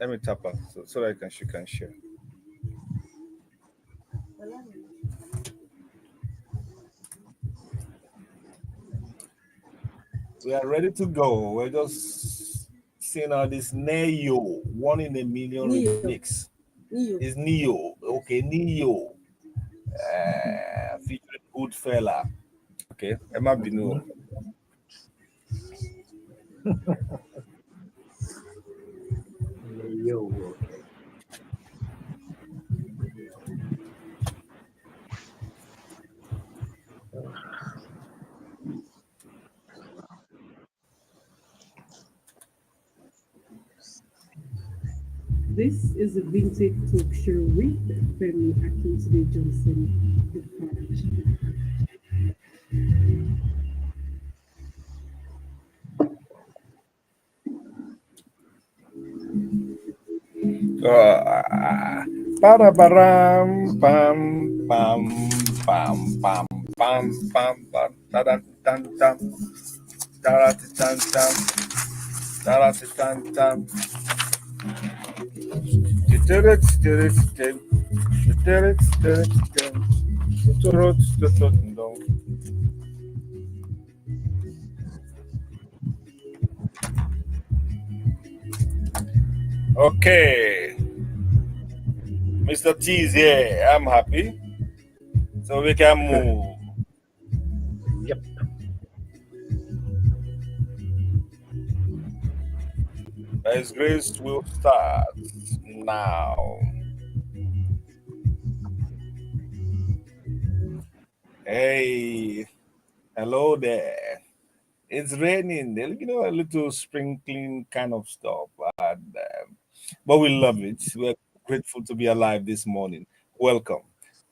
Let me tap her so that she can share. We are ready to go. We're just seeing how this Neo, 1 in a million remix. Is Neo. Okay, Neo. Featuring Goodfella. Okay, Emma Binu. Neo, okay. This is a Vintage Talkshow with Femi, Akintunde-Johnson, the Fudge. Para param pam pam pam pam pam pam pam taran tan tam tarati tan tam tarati tan tam titeret titeret titeret titeret titeret titeret. Okay, Mr. T is here. I'm happy, so we can move. Yep. By His grace, will start now. Hey, hello there. It's raining, a little sprinkling kind of stuff, but we love it. We're grateful to be alive this morning. Welcome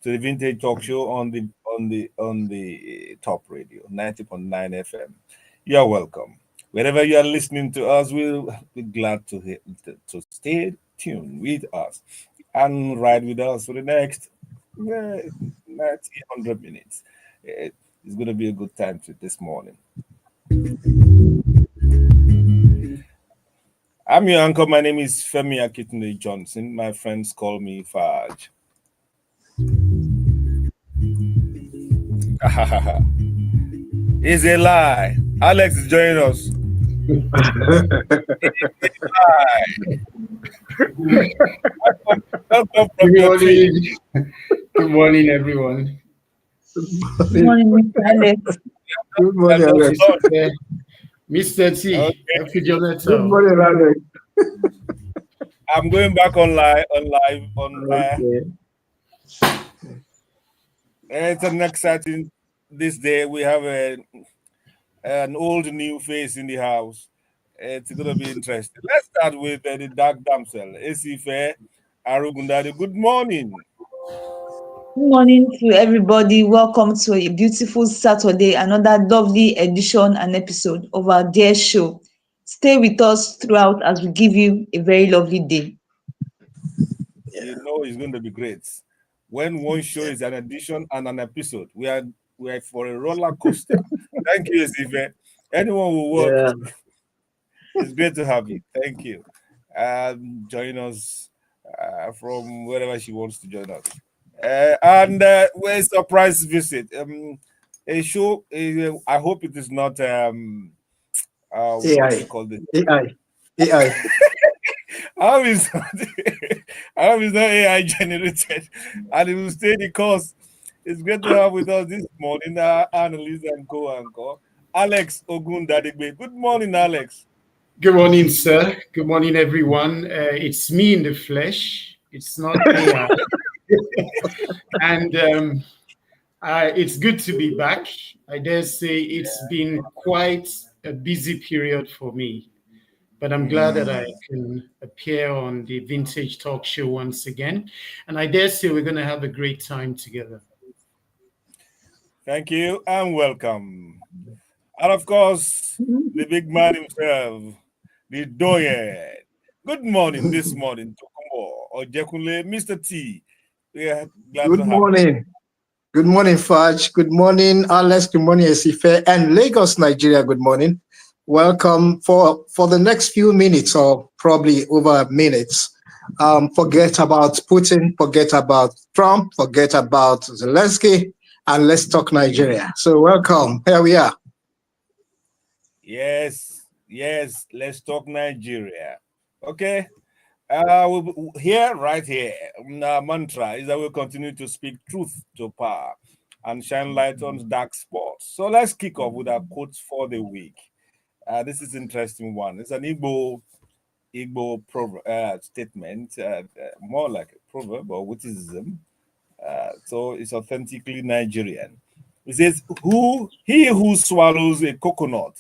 to the Vintage Talk Show on the Top Radio 90.9 FM. You are welcome. Wherever you are listening to us, we'll be glad to stay tuned with us and ride with us for the next 100 minutes. It's going to be a good time this morning. I'm your uncle. My name is Femi Akintunde-Johnson. My friends call me Faj. It's a lie. Alex is joining us. Good morning, everyone. Good morning, Mr. Alex. Good morning, Alex. Mr. T. Okay. Good morning, Alex. I'm going back on live. Okay. It's an exciting this day. We have an old new face in the house. It's going to be interesting. Let's start with the dark damsel, Osifowora Ogundadegbe. Good morning. Good morning to everybody. Welcome to a beautiful Saturday, another lovely edition and episode of our dear show. Stay with us throughout as we give you a very lovely day. You know it's going to be great. When one show is an edition and an episode, we are for a roller coaster. Thank you, Osifowora. Anyone who works, it's great to have you. Thank you. Join us from wherever she wants to join us. And we're a surprise visit. A show. I hope it is not what do you call it? AI. I hope it's not AI generated, and it will stay the course. It's great to have with us this morning analyst and co-anchor Alex Ogundadegbe. Good morning, Alex. Good morning, sir. Good morning, everyone. It's me in the flesh. It's not AI. And it's good to be back. I dare say it's been quite a busy period for me, but I'm glad that I can appear on the Vintage Talk Show once again. And I dare say we're going to have a great time together. Thank you and welcome. And of course, the big man himself, the Doyen. Good morning this morning, Tokunbo, Ojekunle, Mr. T. We are glad Good to have morning. you. Good morning, Faj. Good morning, Alex. Good morning, Osifowora. And Lagos, Nigeria, good morning. welcome for the next few minutes or probably over minutes. Forget about Putin, forget about Trump, forget about Zelensky, and let's talk Nigeria. So welcome. Here we are. Yes, let's talk Nigeria. Okay. Here, right here, our mantra is that we'll continue to speak truth to power and shine light on dark spots. So let's kick off with our quotes for the week. This is an interesting one. It's an Igbo proverb, statement, more like a proverb or witticism. So it's authentically Nigerian. It says, he who swallows a coconut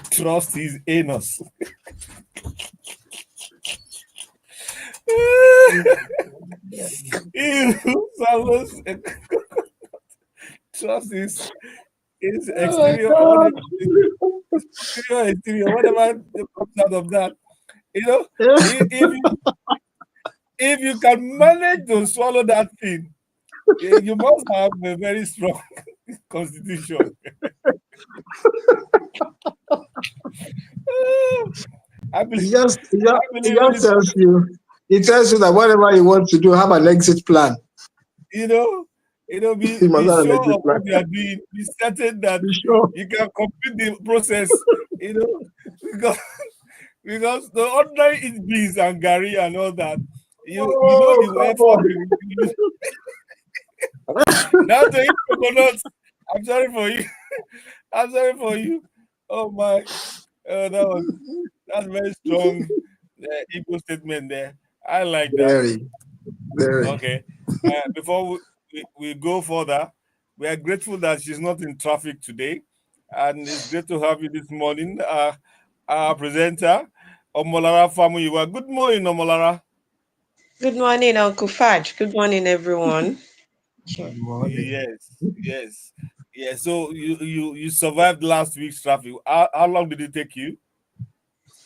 trusts his anus." He who swallows a coconut trusts his exterior, exterior, whatever comes out of that. You know, if you can manage to swallow that thing, you must have a very strong constitution. I believe, He just it tells you. He tells you that whatever you want to do, have an exit plan. you know, be sure of what you are doing. Be certain that you can complete the process. Because the ordinary eat beans and gari and all that. You know the effort. Now to eat coconuts. I'm sorry for you. I'm sorry for you. Oh my, that's very strong Igbo statement there. I like that. Very. Okay. Before we go further, we are grateful that she's not in traffic today, and it's great to have you this morning. Our presenter, Omolara Famuyiwa. Good morning, Omolara. Good morning, Uncle Fudge. Good morning, everyone. Good morning. Yes. So you survived last week's traffic. How long did it take you?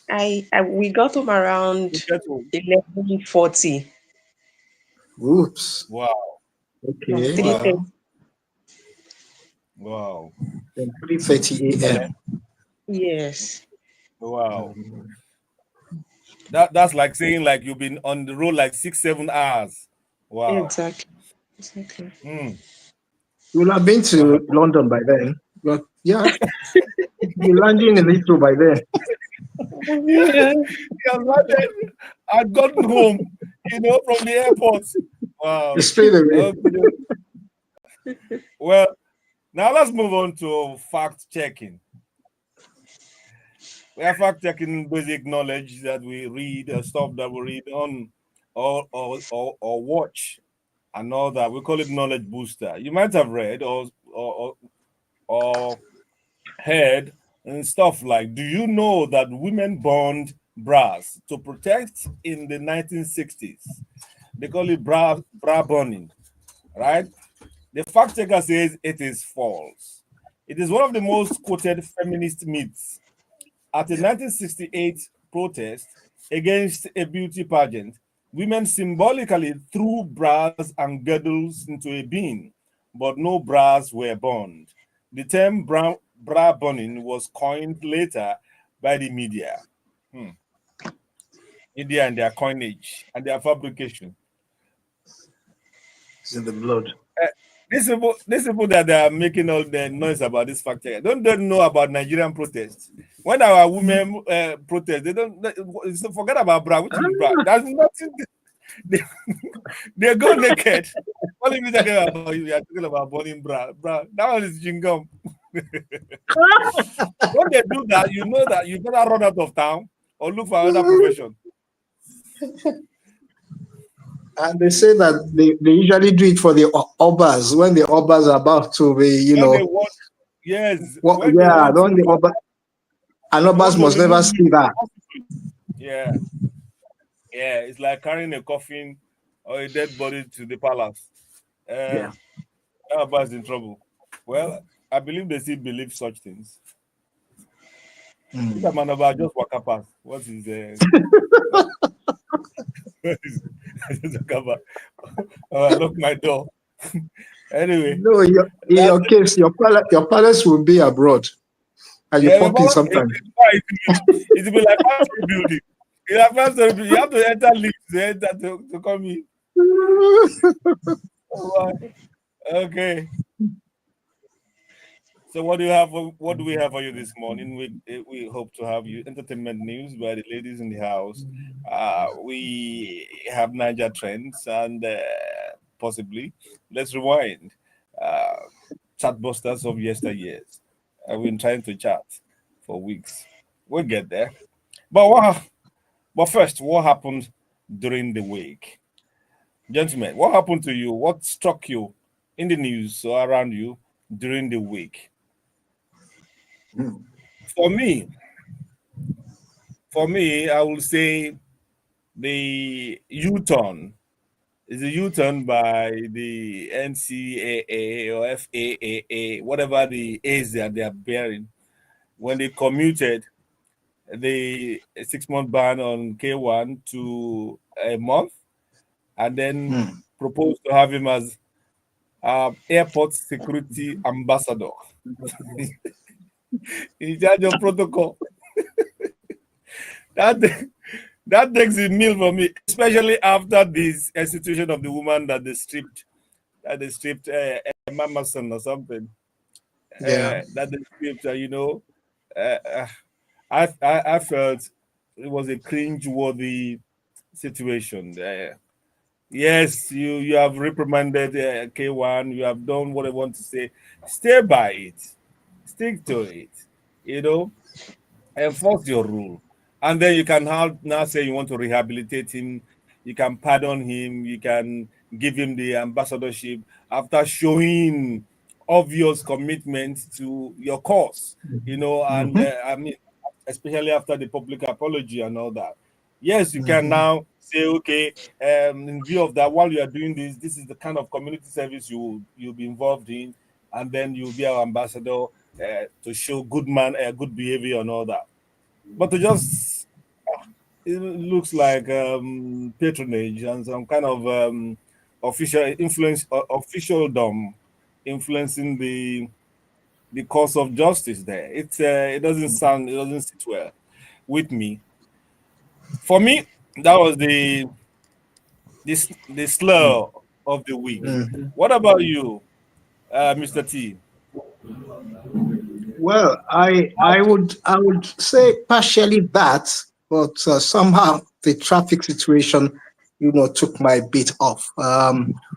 We got home around 11:40. Oops. Wow. Okay. Wow. 3:30 a.m. Yes. Wow. That's like saying like you've been on the road like 6-7 hours. Wow. Exactly. Mm. You will have been to London by then. But yeah, you're landing in Heathrow by then. Yeah, I'd gotten home, from the airport. Wow. Straight away. Okay. Well, now let's move on to fact checking. We are fact checking basic knowledge that we read, stuff that we read on or watch, and all that. We call it knowledge booster. You might have read or heard and stuff like, do you know that women burned bras to protect in the 1960s? They call it bra burning, right? The fact checker says it is false. It is one of the most quoted feminist myths. At a 1968 protest against a beauty pageant, women symbolically threw bras and girdles into a bin, but no bras were burned. The term bra burning was coined later by the media. Media and their coinage and their fabrication. It's in the blood. These people that are making all the noise about this fact check, don't they know about Nigerian protests? When our women protest, they forget about bra. Which is bra? There's nothing. They go naked. What are you talking about? You are talking about burning bra. That one is jingum. When they do that, you know that you better run out of town or look for another profession. And they say that they usually do it for the obas when the obas are about to be, yes. And obas must never see that. Yeah. It's like carrying a coffin or a dead body to the palace. Obas in trouble. Well, I believe they still believe such things. That man about just walk up past. What is lock my door. Anyway. No, in your case, your palace will be abroad. And you Yeah, pop in but sometimes. it will be like one building. You have to enter lift to come in. Oh, wow. Okay. So what do we have for you this morning? We hope to have you entertainment news by the ladies in the house. We have Niger trends and possibly let's rewind. Uh, Chatbusters of yesteryears. I've been trying to chat for weeks. We'll get there. But but first, what happened during the week? Gentlemen, what happened to you? What struck you in the news or around you during the week? Mm. For me, I will say the U-turn is a U-turn by the NCAA or FAAA, whatever the A's that they are bearing, when they commuted the 6-month ban on K1 to a month, and then Mm. proposed to have him as airport security ambassador in charge of protocol. That that takes a meal for me, especially after this institution of the woman that they stripped Mama son or something. Yeah. That they stripped, uh, uh, I felt it was a cringe-worthy situation. Yes, you have reprimanded K1. You have done what I want to say. Stay by it. Stick to it. You know, enforce your rule, and then you can now say you want to rehabilitate him. You can pardon him. You can give him the ambassadorship after showing obvious commitment to your cause. And Mm-hmm. I mean, especially after the public apology and all that. Yes, you can Mm-hmm. now say, okay, in view of that, while you are doing this is the kind of community service you'll be involved in, and then you'll be our ambassador to show good behavior and all that. But to just it looks like patronage and some kind of officialdom influencing the course of justice there. It doesn't sit well with me. For me, that was the slur of the week. Mm-hmm. What about you, Mr. T? Well, I would say partially that, but somehow the traffic situation, took my beat off.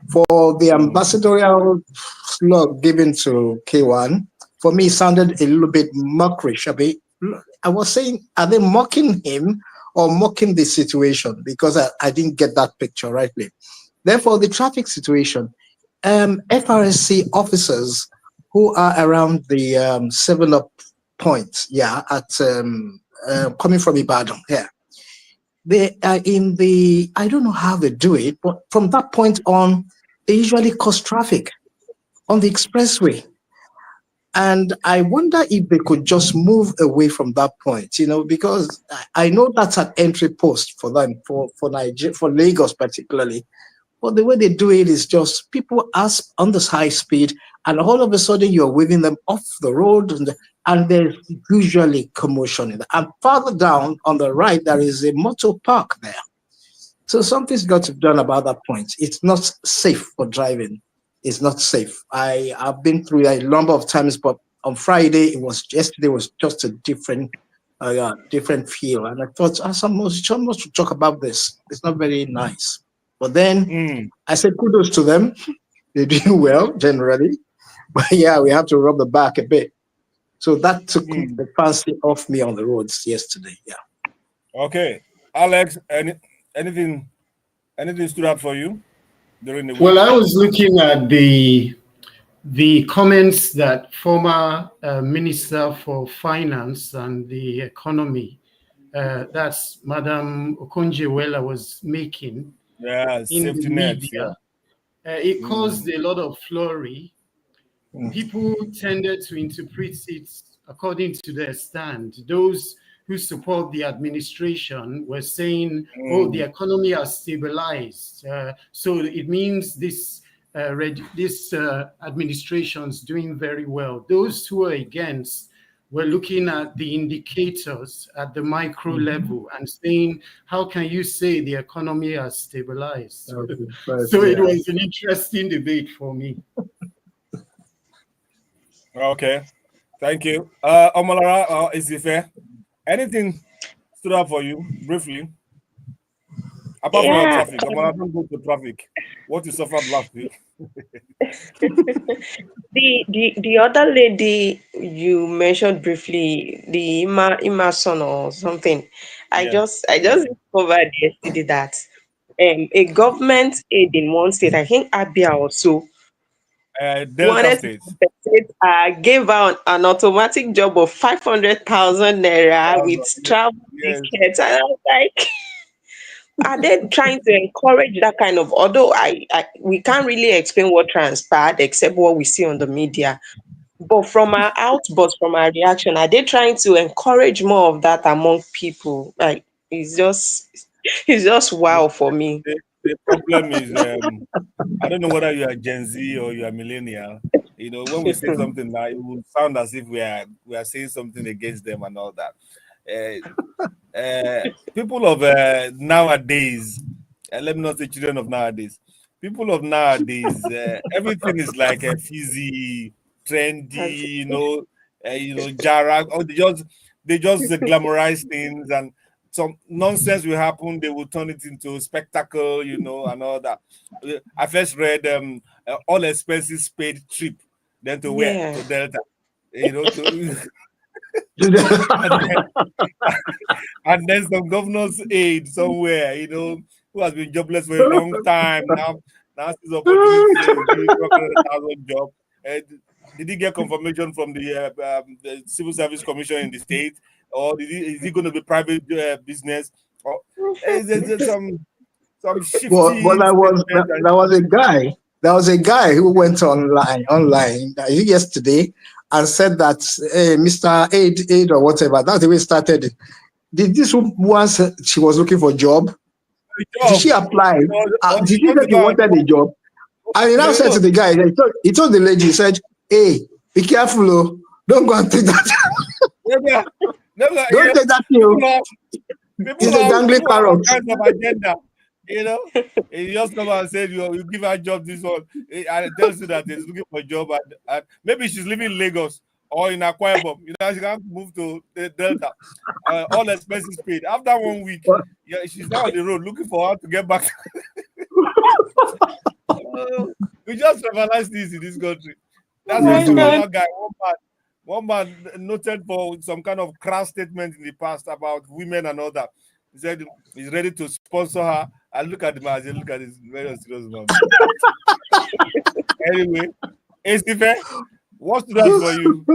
For the Mm, ambassadorial slot given to K1, for me, it sounded a little bit mockerish. I was saying, are they mocking him or mocking the situation? Because I didn't get that picture rightly. Therefore, the traffic situation, FRSC officers who are around the 7 Up point, yeah, at coming from Ibadan, yeah, they are in the, I don't know how they do it, but from that point on, they usually cause traffic on the expressway. And I wonder if they could just move away from that point, because I know that's an entry post for them, for Nigeria, for Lagos particularly. But the way they do it is just people ask on this high speed, and all of a sudden you're waving them off the road, and there's usually commotion in there. And farther down on the right, there is a motor park there. So something's got to be done about that point. It's not safe for driving. It's not safe. I've been through it a number of times, but on Friday, yesterday was just a different feel. And I thought, someone should talk about this. It's not very nice. But then mm, I said kudos to them. They're doing well generally. But yeah, we have to rub the back a bit. So that took mm. the fancy off me on the roads yesterday. Yeah. Okay, Alex, anything stood out for you during the Well, week? I was looking at the comments that former Minister for Finance and the Economy, that's Madam Okonjo-Iweala, was making Yeah, in the safety nets. media. Yeah. It Mm, caused a lot of flurry. Mm. People tended to interpret it according to their stand. Those who support the administration were saying, "Oh, the mm, economy has stabilized, so it means this administration is doing very well." Those who are against we're looking at the indicators at the micro level and saying, how can you say the economy has stabilized? So it was an interesting debate for me. Okay, thank you. Omolara or Isife, anything stood out for you briefly? Apart from your Yeah, traffic, Omolara, don't go to traffic. What you suffered last week. the other lady you mentioned briefly, the Ima son or something. Yeah, I just discovered yesterday that a government aid in one state, I think Abia also, Delta wanted to State. compensate, gave out an automatic job of 500,000 naira with Yes, travel yes. tickets, and I was like, are they trying to encourage that kind of? Although we can't really explain what transpired except what we see on the media. But from our outburst, from our reaction, are they trying to encourage more of that among people? Like it's just The, wow for me. the problem is, I don't know whether you are Gen Z or you are millennial. You know, when we say something now, it will sound as if we are saying something against them and all that. People of nowadays, let me not say children of nowadays. People of nowadays, everything is like a fizzy, Has- trendy, Jara. Or they just glamorize things, and some nonsense will happen. They will turn it into spectacle, and all that. I first read all expenses paid trip, then to where Yeah. to Delta, to and and then some governor's aide somewhere, who has been jobless for a long time now sees opportunity to say he's giving 200,000 job. And did he get confirmation from the civil service commission in the state, or is he going to be private business, or is there some But shifty statement? And there was a guy who went online, yesterday, and said that, hey, Mr. Aid or whatever, that's the way it started. Did this woman say she was looking for a job? the Did she job, apply? or Did she she wants say to she go and wanted a job? And he now said to no, the guy, he told the lady, he said, hey, be careful, oh, don't go and take that. never, never, Don't take that thing, people oh. are people It's a are dangling people have all parrot. kinds of agenda, you know. He just come and said you give her a job this one. And tells you that he's looking for a job, and maybe she's living in Lagos or in Akwa Ibom. She can't move to the Delta. All expenses paid. After 1 week, yeah, she's now on the road looking for her to get back. We just realize this in this country. Oh That's why We my some do. God. other guy, one man noted for some kind of crass statement in the past about women and all that. He said he's ready to sponsor her. I look at the man, I say, look at this very serious man. Anyway, Estife, what's that for you?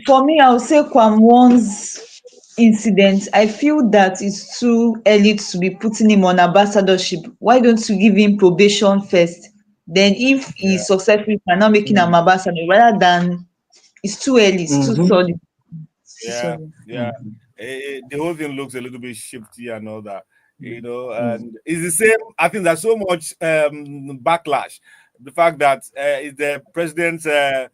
For me, I would say Kwamwon's incident. I feel that it's too early to be putting him on ambassadorship. Why don't you give him probation first? Then, if Yeah, he's successful, you can now make him an ambassador rather than it's too early, it's too Mm-hmm. solid. yeah, yeah. The whole thing looks a little bit shifty and all that, and it's the same. I think there's so much backlash. The fact that it's the president's uh,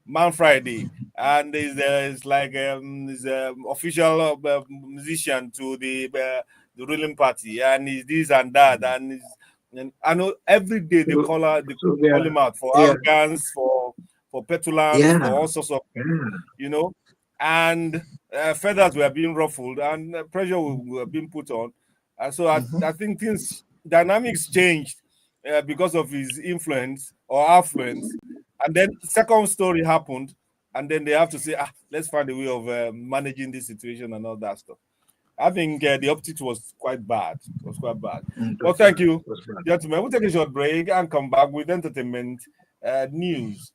Man Friday, and is like is official musician to the ruling party, and he's this and that, and I know every day So, they so yeah, call him out for yeah, arrogance, for petulance, yeah, for all sorts of yeah. things, you know, and feathers were being ruffled, and pressure were being put on, and so Mm-hmm. I think things dynamics changed because of his influence or affluence, and then second story happened, and then they have to say, let's find a way of managing this situation and all that stuff. I think the optics was quite bad. It was quite bad. Well, thank you, That's right. gentlemen. We'll take a short break and come back with entertainment news.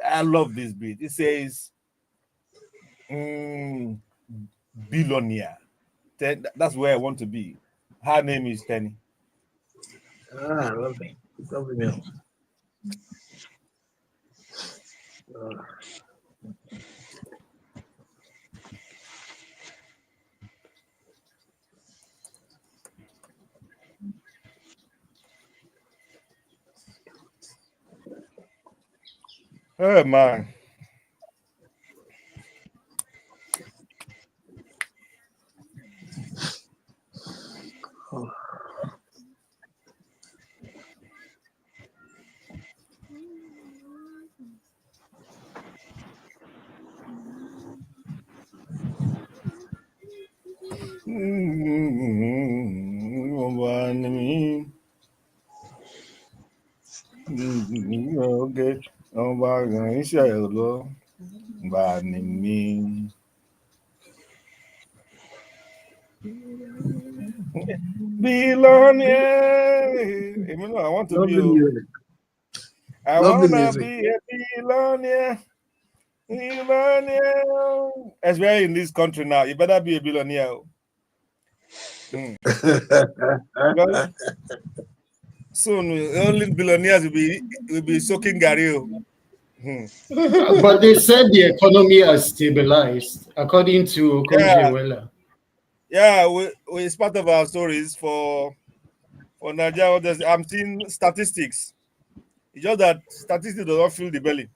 I love this bit. It says, mm, billionaire. That's where I want to be. Her name is Penny. Lovely. Lovely meal. Oh, man. Okay. Ọba iṣẹ́ ẹ̀ lọ bá ní mi. Billionaire. Even though I want to be Lovely music. I Lovely wanna music. be a billionaire. Billionaire. Especially in this country now, you better be a billionaire. Because soon only billionaires will be soaking Gary. But they said the economy has stabilized, according to Yeah, Okonjo-Iweala. yeah, it's part of our stories for Nigeria. I'm seeing statistics. It's just that statistics do not fill the belly.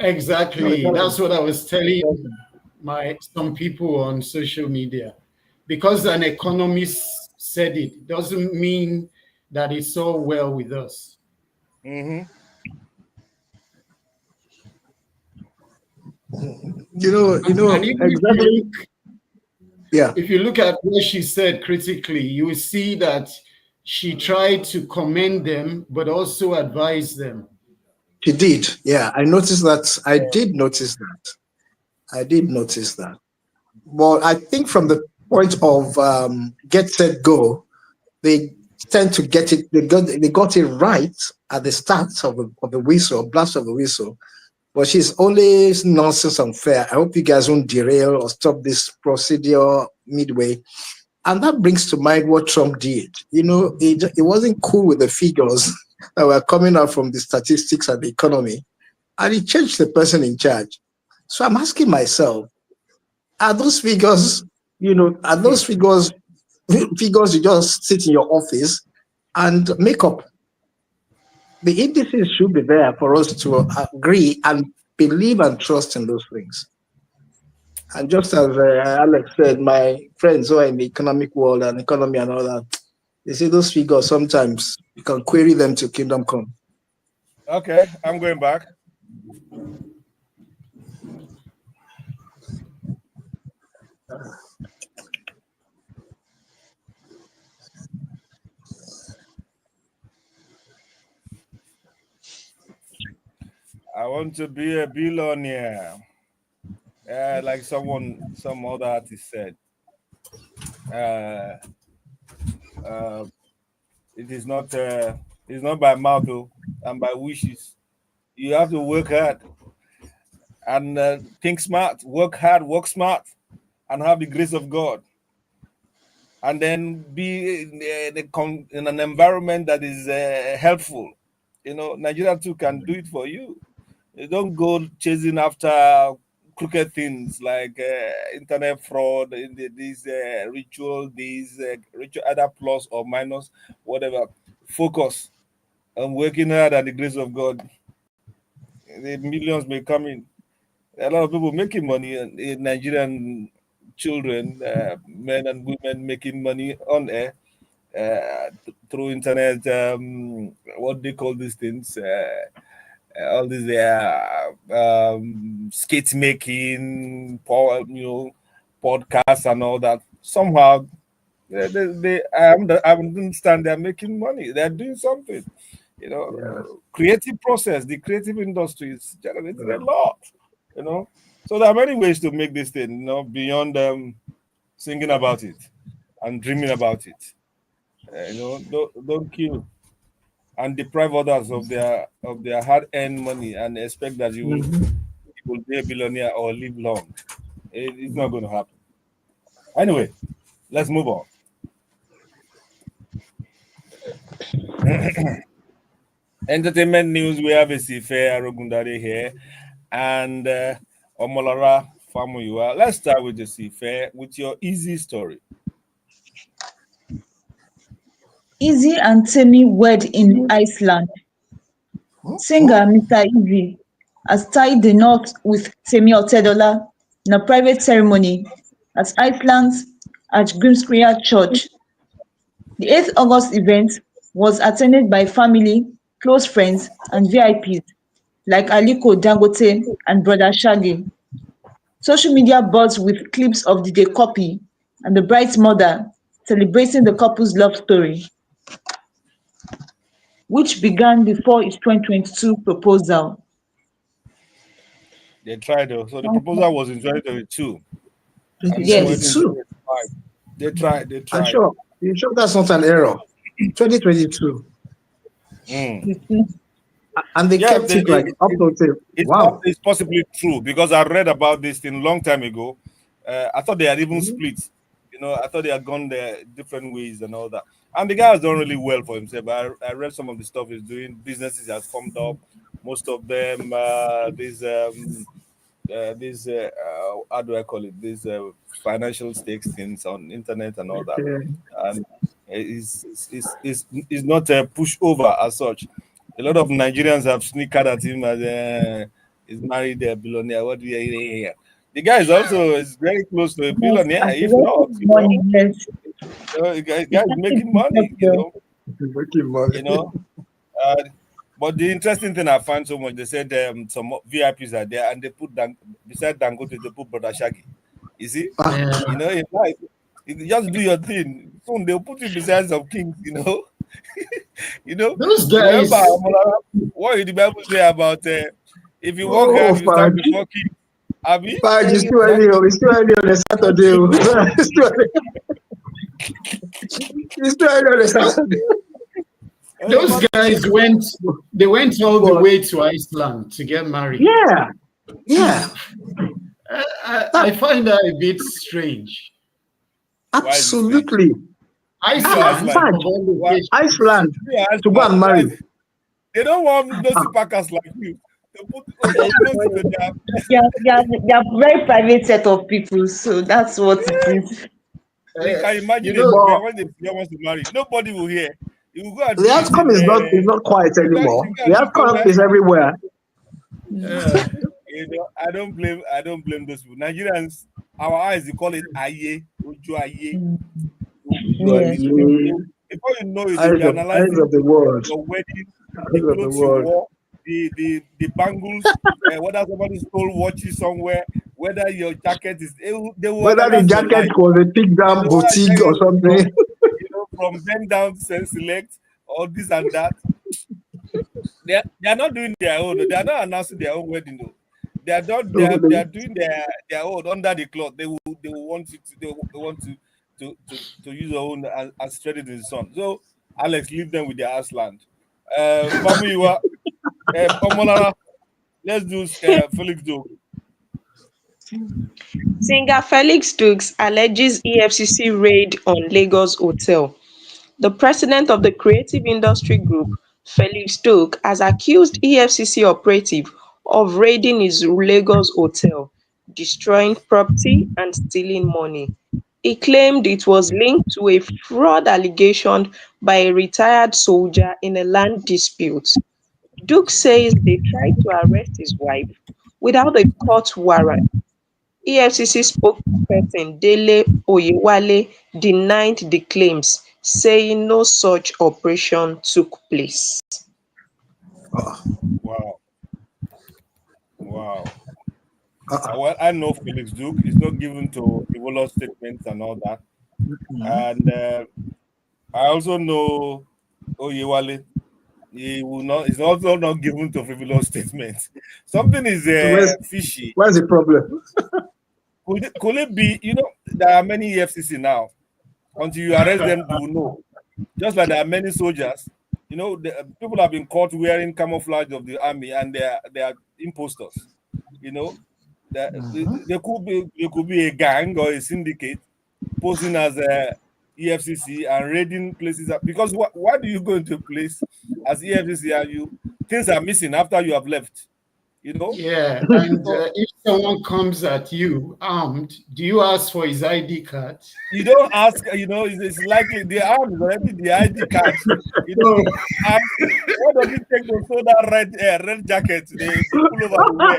No, it Exactly. That's doesn't. what I was It telling doesn't. some people on social media. Because an economist said it doesn't mean that it's all well with us. Mm-hmm. And even exactly. Yeah, if you look at what she said critically, you will see that she tried to commend them, but also advise them. she did. Yeah, I noticed that. I did notice that. I did notice that. But I think from the point of get set go, they tend to get it. They got it right at the start of the whistle, blast of the whistle. But she's always nonsense unfair. I hope you guys won't derail or stop this procedure midway. And that brings to mind what Trump did. It wasn't cool with the figures that were coming out from the statistics and the economy, and he changed the person in charge. So I'm asking myself, are those figures, are those figures you just sit in your office and make up? The indices should be there for us to agree and believe and trust in those things. And just as Alex said, my friends who are in the economic world and economy and all that, they say those figures sometimes you can query them to kingdom come. Okay, I'm going back. I want to be a billionaire. Like some other artist said. Uh, uh, it is not it's not by mouth though, and by wishes. You have to work hard and think smart, work hard, work smart, and have the grace of God. And then be in an environment that is helpful. Nigeria too can do it for you. You don't go chasing after crooked things like internet fraud, these ritual, either plus or minus, whatever. Focus on working hard at the grace of God. The millions may come in. A lot of people making money in Nigerian children, men and women making money on air through internet. What they call these things? All these skate making, podcasts and all that. Somehow, I understand they're making money. They're doing something. Yeah. Creative process. The creative industry is generating a lot. So there are many ways to make this thing. Beyond singing about it and dreaming about it. Don't kill and deprive others of their hard-earned money and expect that you will be a billionaire or live long. It's not going to happen. Anyway, let's move on. Entertainment news. We have a Sife Ogundadegbe here and Omolara Famuyua. Let's start with the Sife with your easy story. Easy and Temi wed in Iceland. Singer Mr. Easy has tied the knot with Temi Otedola in a private ceremony at Iceland's Archgrimskirkja Church. The 8th August event was attended by family, close friends, and VIPs like Aliko Dangote and Brother Shaggy. Social media buzzed with clips of the copy and the bride's mother celebrating the couple's love story, which began before his 2022 proposal. They tried though. So the proposal was in 2022, and the wedding Yes. 2022. 2025. They tried. They I'm tried. sure. You sure that's not an error? 2022. Mm. And they Yeah, kept it like up to till. Wow. it's possibly true because I read about this thing a long time ago. I thought they had even Mhm. split. I thought they had gone their different ways and all that. And the guy has done really well for himself. I read some of the stuff he's doing. Businesses he has formed up. Most of them, how do I call it? These financial stakes things on internet and all that. Okay. And it's not a pushover as such. A lot of Nigerians have snickered at him as he's married a billionaire. What do you hear? The guy is very close to a Yes, billionaire. and the If not, wedding money, yes. the guy is It's making money. Making money. You know. Uh, but the interesting thing I find so much, they said some VIPs are there, and they put beside Dangote, they put Brother Shaggy. You see, Ah, Yeah. in life, you just do your thing. Soon they'll put you beside some kings. Those You remember guys, what did the Bible say about if you work oh, hard, you stand Farage. before king. Abi? Farage, it's too That- early. Oh, it's too early on a Saturday. Oh. It's too early. It's too early on a Saturday. those guys went. They went all the But, way to Iceland to get married. yeah. Yeah. I find that a bit strange. Why is it strange? Absolutely. Iceland, Iceland. of all Why? locations. Iceland Yeah, to go and marry. They don't want those packers like you. They put close to their. They are very private set of people, so that's what it is. You can You imagine a know, girl But when the girl wants to marry. Nobody will hear. You will go and the do it outcome in is not quiet you anymore. go and The do it outcome somewhere. is everywhere. uh, I don't blame those people. Nigerians, our eyes, they call it aye, ojo aye. Yes. Before you know it, they'll Eyes be eyes analyzing of the world. your wedding, the Eyes of the clothes you world. wore, the bangles, whether somebody stole watches somewhere, whether your jacket is. They will Whether the analyze your jacket life. was a pick down Whether boutique or jacket is from something. from bend down to select, all this and that. They are not doing their own. They are not announcing their own wedding though. They are not. They are doing their own under the cloth. They will want you to. They want to use their own and spread it in the sun. So Alex, leave them with their ass land. Famuyiwa, Omolara, let's do Felix Joe. Singer Felix Dukes alleges EFCC raid on Lagos hotel. The president of the creative industry group, Felix Duke, has accused EFCC operative of raiding his Lagos hotel, destroying property and stealing money. He claimed it was linked to a fraud allegation by a retired soldier in a land dispute. Duke says they tried to arrest his wife without a court warrant. EFCC spokesperson Dele Oyewale denied the claims, saying no such operation took place. Wow, wow. Uh-uh. Well, I know Felix Duke is not given to frivolous statements and all that, and I also know Oyewale. He will not. He's also not given to frivolous statements. Something is So fishy. where's the problem? Could it be? There are many EFCC now. Until you arrest them, you will know. Just like there are many soldiers. People have been caught wearing camouflage of the army, and they are imposters. You know, there could be a gang or a syndicate posing as a EFCC and raiding places because why do you go into a place as EFCC and things are missing after you have left? yeah. And So if someone comes at you armed, do you ask for his ID card? you don't ask. It's likely the arm is already the ID card. And what does it take to sew that red jacket? They pull over to wear.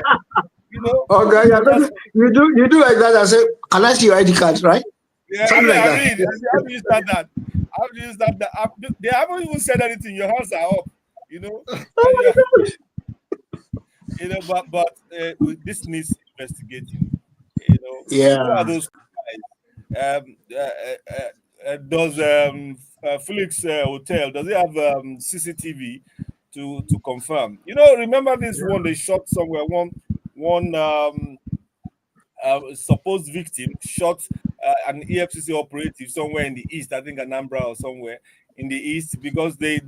Okay, yeah, Just you do like that and say, can I see your ID card, right? Yeah, Something like I that. mean, how do you start that? How do you start the app? They haven't even said anything. Your hands are up, and Oh this needs investigating. Who are yeah. those guys? Does Felix Hotel does it have CCTV to confirm? Remember this one they shot somewhere. One supposed victim shot an EFCC operative somewhere in the east, I think Anambra or somewhere in the east, because they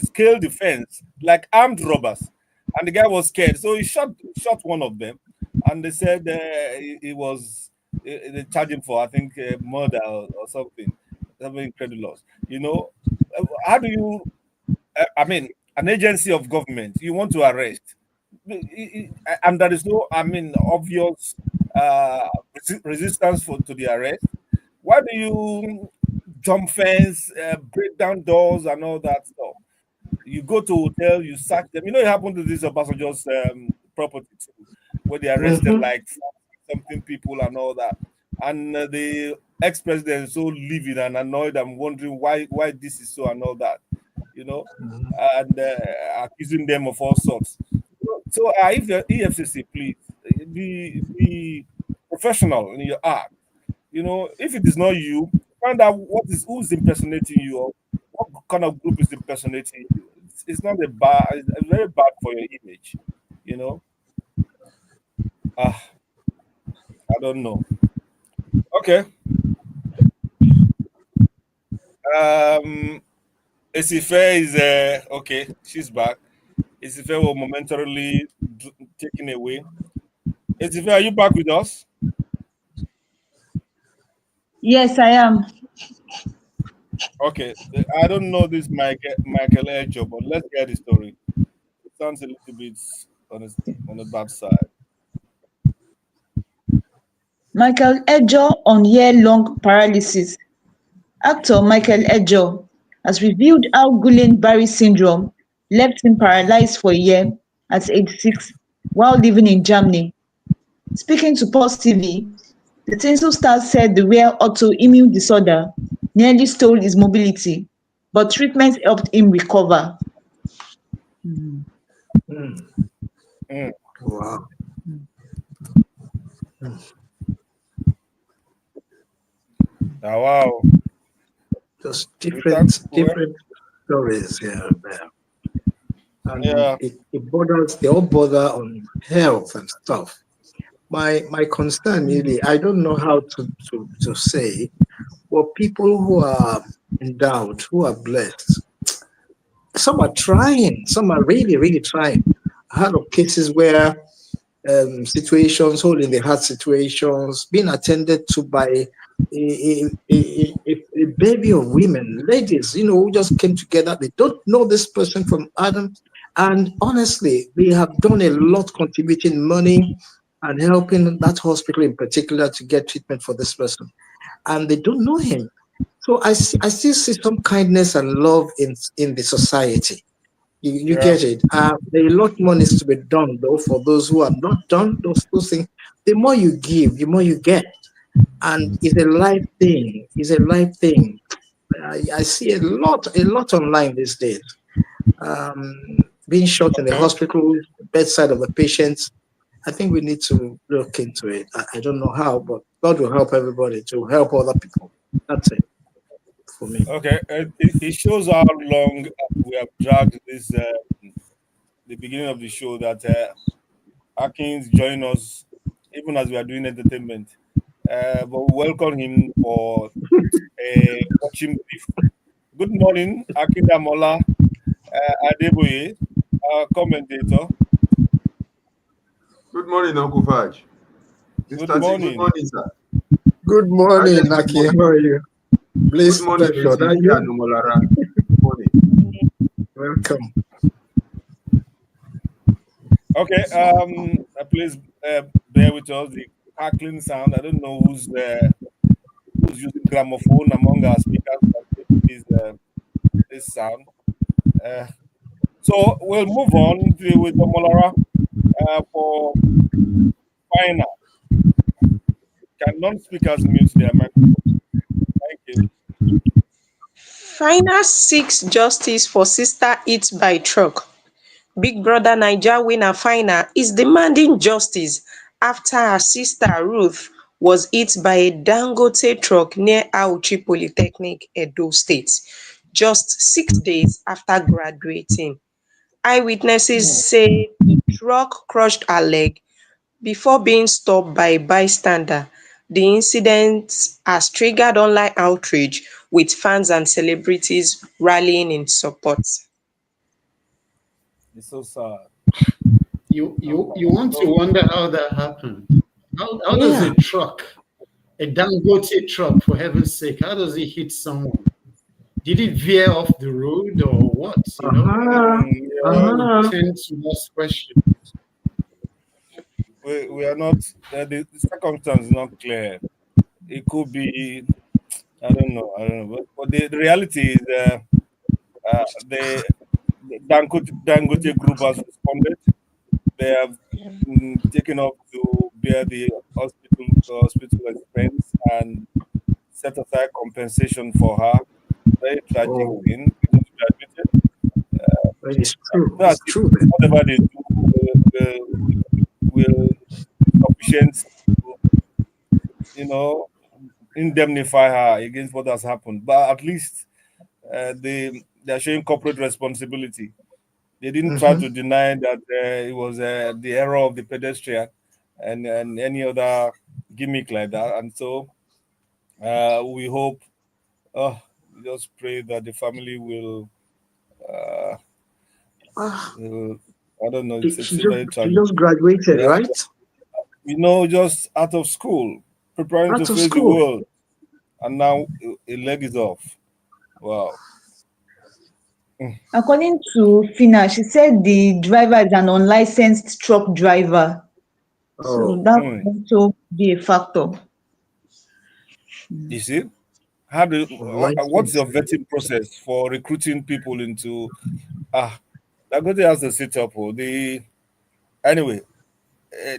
scaled the fence like armed robbers, and the guy was scared, so he shot one of them, and they said he was they charged him for, I think, murder or something incredulous. How do you? I mean, an agency of government you want to arrest, and there is no, I mean, obvious resistance to the arrest. Why do you jump fence, break down doors, and all that stuff? You go to hotel, you sack them. It happened to this Obasanjo's property too, where they arrested Mm-hmm. like something people and all that. And the ex-president is so livid and annoyed and wondering why this is so and all that, you know, and accusing them of all sorts. So if the EFCC, please be professional in your art. If it is not you, find out who's impersonating you, or what kind of group is impersonating you. It's not a bad. It's very bad for your image. You know. Ah, I don't know. Okay. Esife is okay. She's back. Esife will momentarily taken away. Esife, are you back with us? Yes, I am. Okay. I don't know this Michael Ejo, but let's get the story. It sounds a little bit on the bad side. Michael Ejo on year-long paralysis. Actor Michael Ejo has revealed how Guillain-Barré syndrome left him paralyzed for a year at age 6 while living in Germany. Speaking to Pulse TV, the tinsel star said the rare autoimmune disorder nearly stole his mobility, but treatment helped him recover. Mm. Mm. Wow. Oh, wow. Just We thank different stories here and there. And yeah. they all bother on health and stuff. My concern really, I don't know how to say, but people who are endowed, who are blessed, some are trying, some are really, really trying. I heard of cases where situations, holding the heart situations, being attended to by a bevy of women, ladies, who just came together. They don't know this person from Adam. And honestly, they have done a lot contributing money and helping that hospital in particular to get treatment for this person. And they don't know him. So I still see some kindness and love in the society. You Yeah. get it. There a lot more needs to be done though for those who have not done those things. The more you give, the more you get, and it's a life thing. It's a life thing. I see a lot online these days. Being shot in the Okay. hospital, bedside of the patients. I think we need to look into it. I don't know how, but God will help everybody to help other people. That's it for me. Okay. It shows how long we have dragged this. The beginning of the show that Akins join us even as we are doing entertainment. But we welcome him for watching brief. Good morning, Akindamola Adeboye, our commentator. Good morning, Uncle Fudge. Good Good morning. morning, sir. Good morning, Naki. How are you? Please, Good morning, pleasure. Bessie and Omolara. Good morning. Welcome. Okay, please bear with us. The crackling sound. I don't know who's using gramophone among our speakers. This sound. So we'll move on with Omolara for final. Can non-speakers mute their microphone? Thank you. Final seeks justice for sister hit by truck. Big Brother Naija winner final is demanding justice after her sister Ruth was hit by a Dangote truck near Auchi Polytechnic, Edo State, just 6 days after graduating. Eyewitnesses say the truck crushed her leg before being stopped by a bystander. The incident has triggered online outrage, with fans and celebrities rallying in support. It's so sad. You want to wonder how that happened. How does Yeah. a truck, a Dangote truck, for heaven's sake, how does it hit someone? Did it veer off the road or what? Uh-huh. People Uh-huh. tend to ask questions. We are not. The circumstance is not clear. It could be. I don't know. I don't know. But the reality is, the Dangote group has responded. They have taken up to bear the hospital expense and set aside compensation for her. Very tragic Oh, thing. It was graduated. it's true. Not as It's if true then. whatever they do will be sufficient to, you know, indemnify her against what has happened. But at least they are showing corporate responsibility. They didn't try Mm-hmm. to deny that it was the error of the pedestrian and any other gimmick like that. And so we hope, we just pray that the family uh, Ah, will, I don't know, she, it's she a just very she tragic. just graduated, Yeah, right? just out of school, preparing to Out of face the school. world, and now a leg is off. Wow. According to Fina, she said the driver is an unlicensed truck driver. So Oh, that Hmm. could also be a factor. You see, how do what's unlicensed. your vetting process for recruiting people into Dangote has a setup? Oh, the anyway,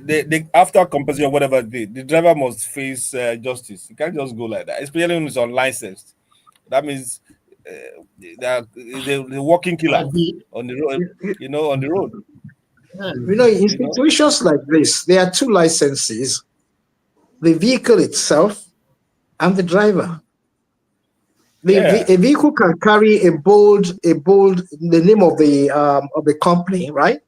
they after compensation or whatever the driver must face justice. You can't just go like that, especially when it's unlicensed. That means that is a walking killer The, on the road. You, On the road. you know, in You know, situations like this, there are two licenses: the vehicle itself and the driver. yeah, A vehicle can carry the name of the company, right?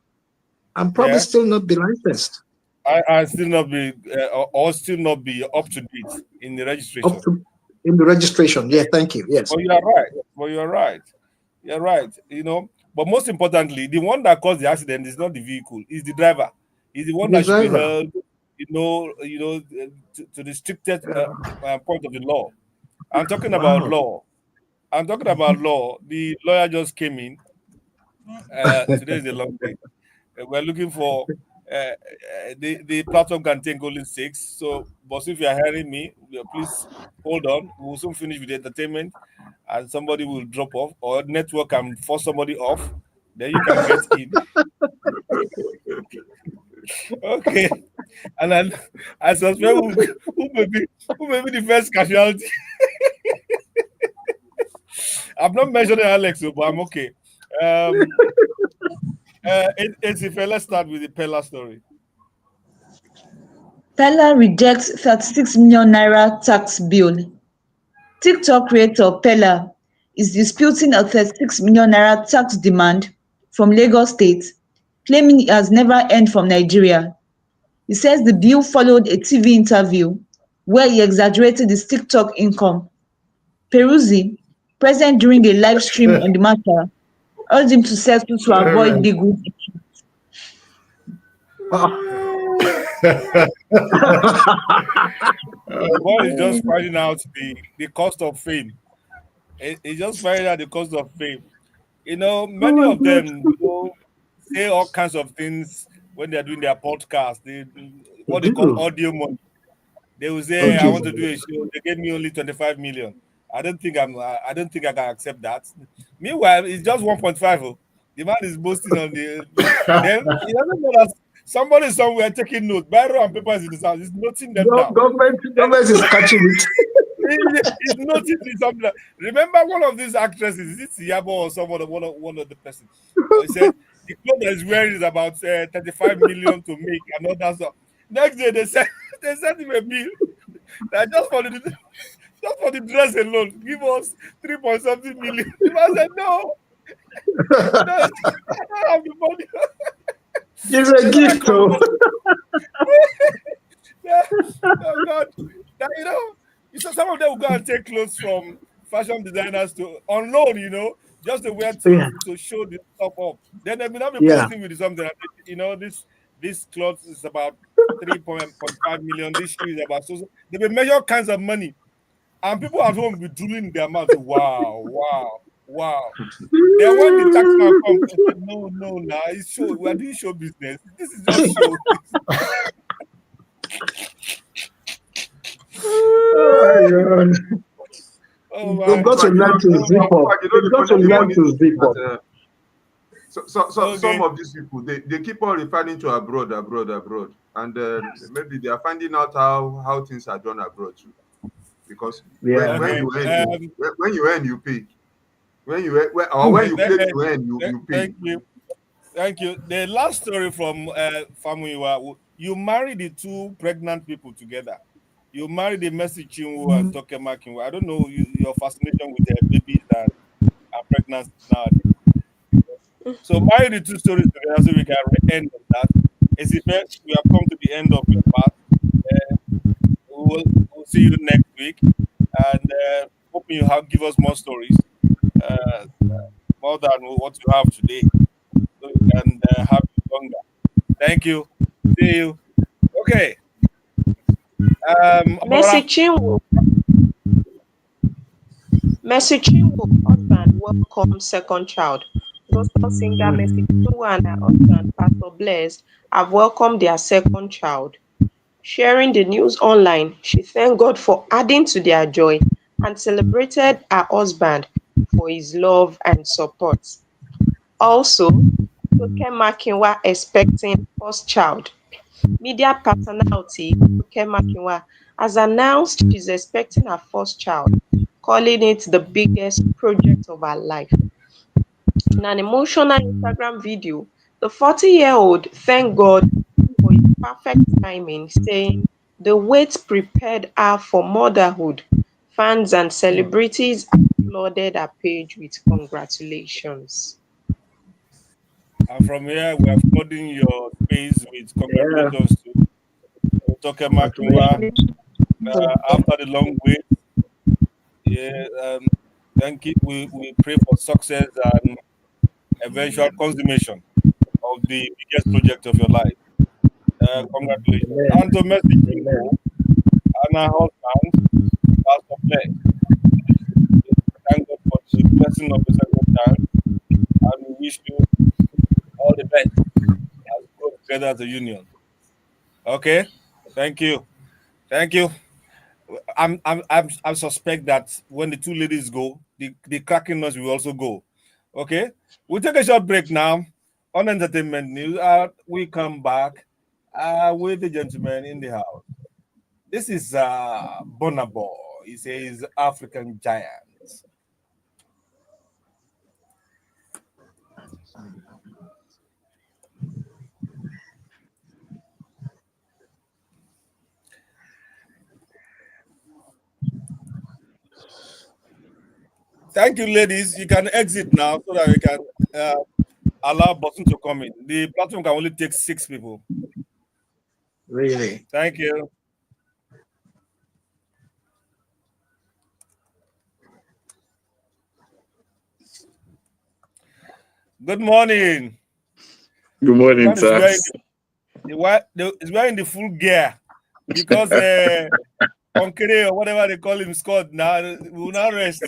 And probably yeah. still not be licensed I still not be or still not be up to date in the up registration. to in the registration. Yeah, thank you. Yes, But you are right. But you are right. You're right. But most importantly, the one that caused the accident is not the vehicle; it's the driver. He's the one the that should be driver. held. To the strictest point of the law. I'm talking about Wow. law. I'm talking about law. The lawyer just came in. Today is a long day. We're looking for the platform can take only six. So, boss, if you are hearing me, please hold on. We'll soon finish with the entertainment, and somebody will drop off, or network can force somebody off. Then you can get in. Okay, and then I suspect who may be the first casualty. I'm not mentioning Alex, but I'm okay. Um, let's start with the Pella story. Pella rejects 36 million naira tax bill. TikTok creator Pella is disputing a 36 million naira tax demand from Lagos State, claiming he has never earned from Nigeria. He says the bill followed a TV interview where he exaggerated his TikTok income. Peruzzi, present during a live stream on the matter, urged him to settle to all avoid right. legal issues. Wow. The boy is just finding out the cost of fame. He's just finding out the cost of fame. Oh Many my of God. them, say all kinds of things when they're doing their podcast. They They what they call do. audio money. They will say, "Hey, I Okay. want to do a show. They gave me only 25 million. I don't think I can accept that." Meanwhile, it's just 1.5. Oh. The man is boasting on the. Then he doesn't know that somebody somewhere taking note. Biro and paper is in his house. He's noting them down. Government is catching it. He's noticing something. Remember one of these actresses, is it Yabo or someone, one of the person? He said the clothes that he's wearing is about 35 million to make and all that stuff. Next day they said they sent him a bill that just for the dress alone, give us 3 point something million. The man said no, no, I don't have the money. It's a gift, though. Yeah. Oh God. Now, so some of them will go and take clothes from fashion designers to on loan, just to wear Yeah, to show the stuff up. Then they will not be yeah. posting with something. This cloth is about 3.5 million. This shoe is about so. They will measure kinds of money, and people at home will be drooling in their mouth. Wow, wow, wow. Then when the tax man comes, they say, no, nah, it's show. We are doing show business. This is just show. Oh, God. Oh We've my got to God. learn to zip up. We've got to learn to zip up. Some Okay. of these people they keep on referring to abroad, and maybe they are finding out how things are done abroad too. Because Yeah. when Okay. you earn, when you earn, you pay. When you earn, when you claim to earn, you pay. Thank you. Thank you. The last story from Famuyiwa, you married the two pregnant people together. You married the Mercy Chinwo and Tokema Kinwo. I don't know your fascination with their babies and pregnancy nowadays. So marry the two stories together so we can end on that. As if we have come to the end of your part. We'll see you next week. And hoping you give us more stories, more than what you have today. So we can have you longer. Thank you. See you. Okay. Mercy Obara. Chinwo, Mercy Chinwo, husband, welcome second child. Gospel singer Mercy Chinwo and her husband, Pastor Bless, have welcomed their second child. Sharing the news online, she thanked God for adding to their joy and celebrated her husband for his love and support. Also, Toke Makinwa expecting first child. Media personality Toke Makinwa has announced she's expecting her first child, calling it the biggest project of her life. In an emotional Instagram video, the 40-year-old thanked God for his perfect timing, saying the wait prepared her for motherhood. Fans and celebrities applauded her page with congratulations. And from here, we are flooding your space with Yeah. congratulations to Toke Makinwa Congratulations. after the long wait. Yeah, thank you. We pray for success and eventual consummation of the biggest project of your life. Congratulations. Amen. And to Mercy Amen. Chinwo and her husband, Pastor Bless. Thank God for the blessing of the second child, and we wish you all the best as we go together as a union. Okay? Thank you. Thank you. I suspect that when the two ladies go, the cracking noise will also go. Okay? We'll take a short break now. On entertainment news, we come back with the gentleman in the house. This is Bonabo. He says African giant. Thank you, ladies. You can exit now so that we can allow Bosun to come in. The platform can only take 6 people. Really. Thank you. Good morning. Good The morning, man is sir. is wearing the full gear because Onkere or whatever they call him scored now. We will not rest.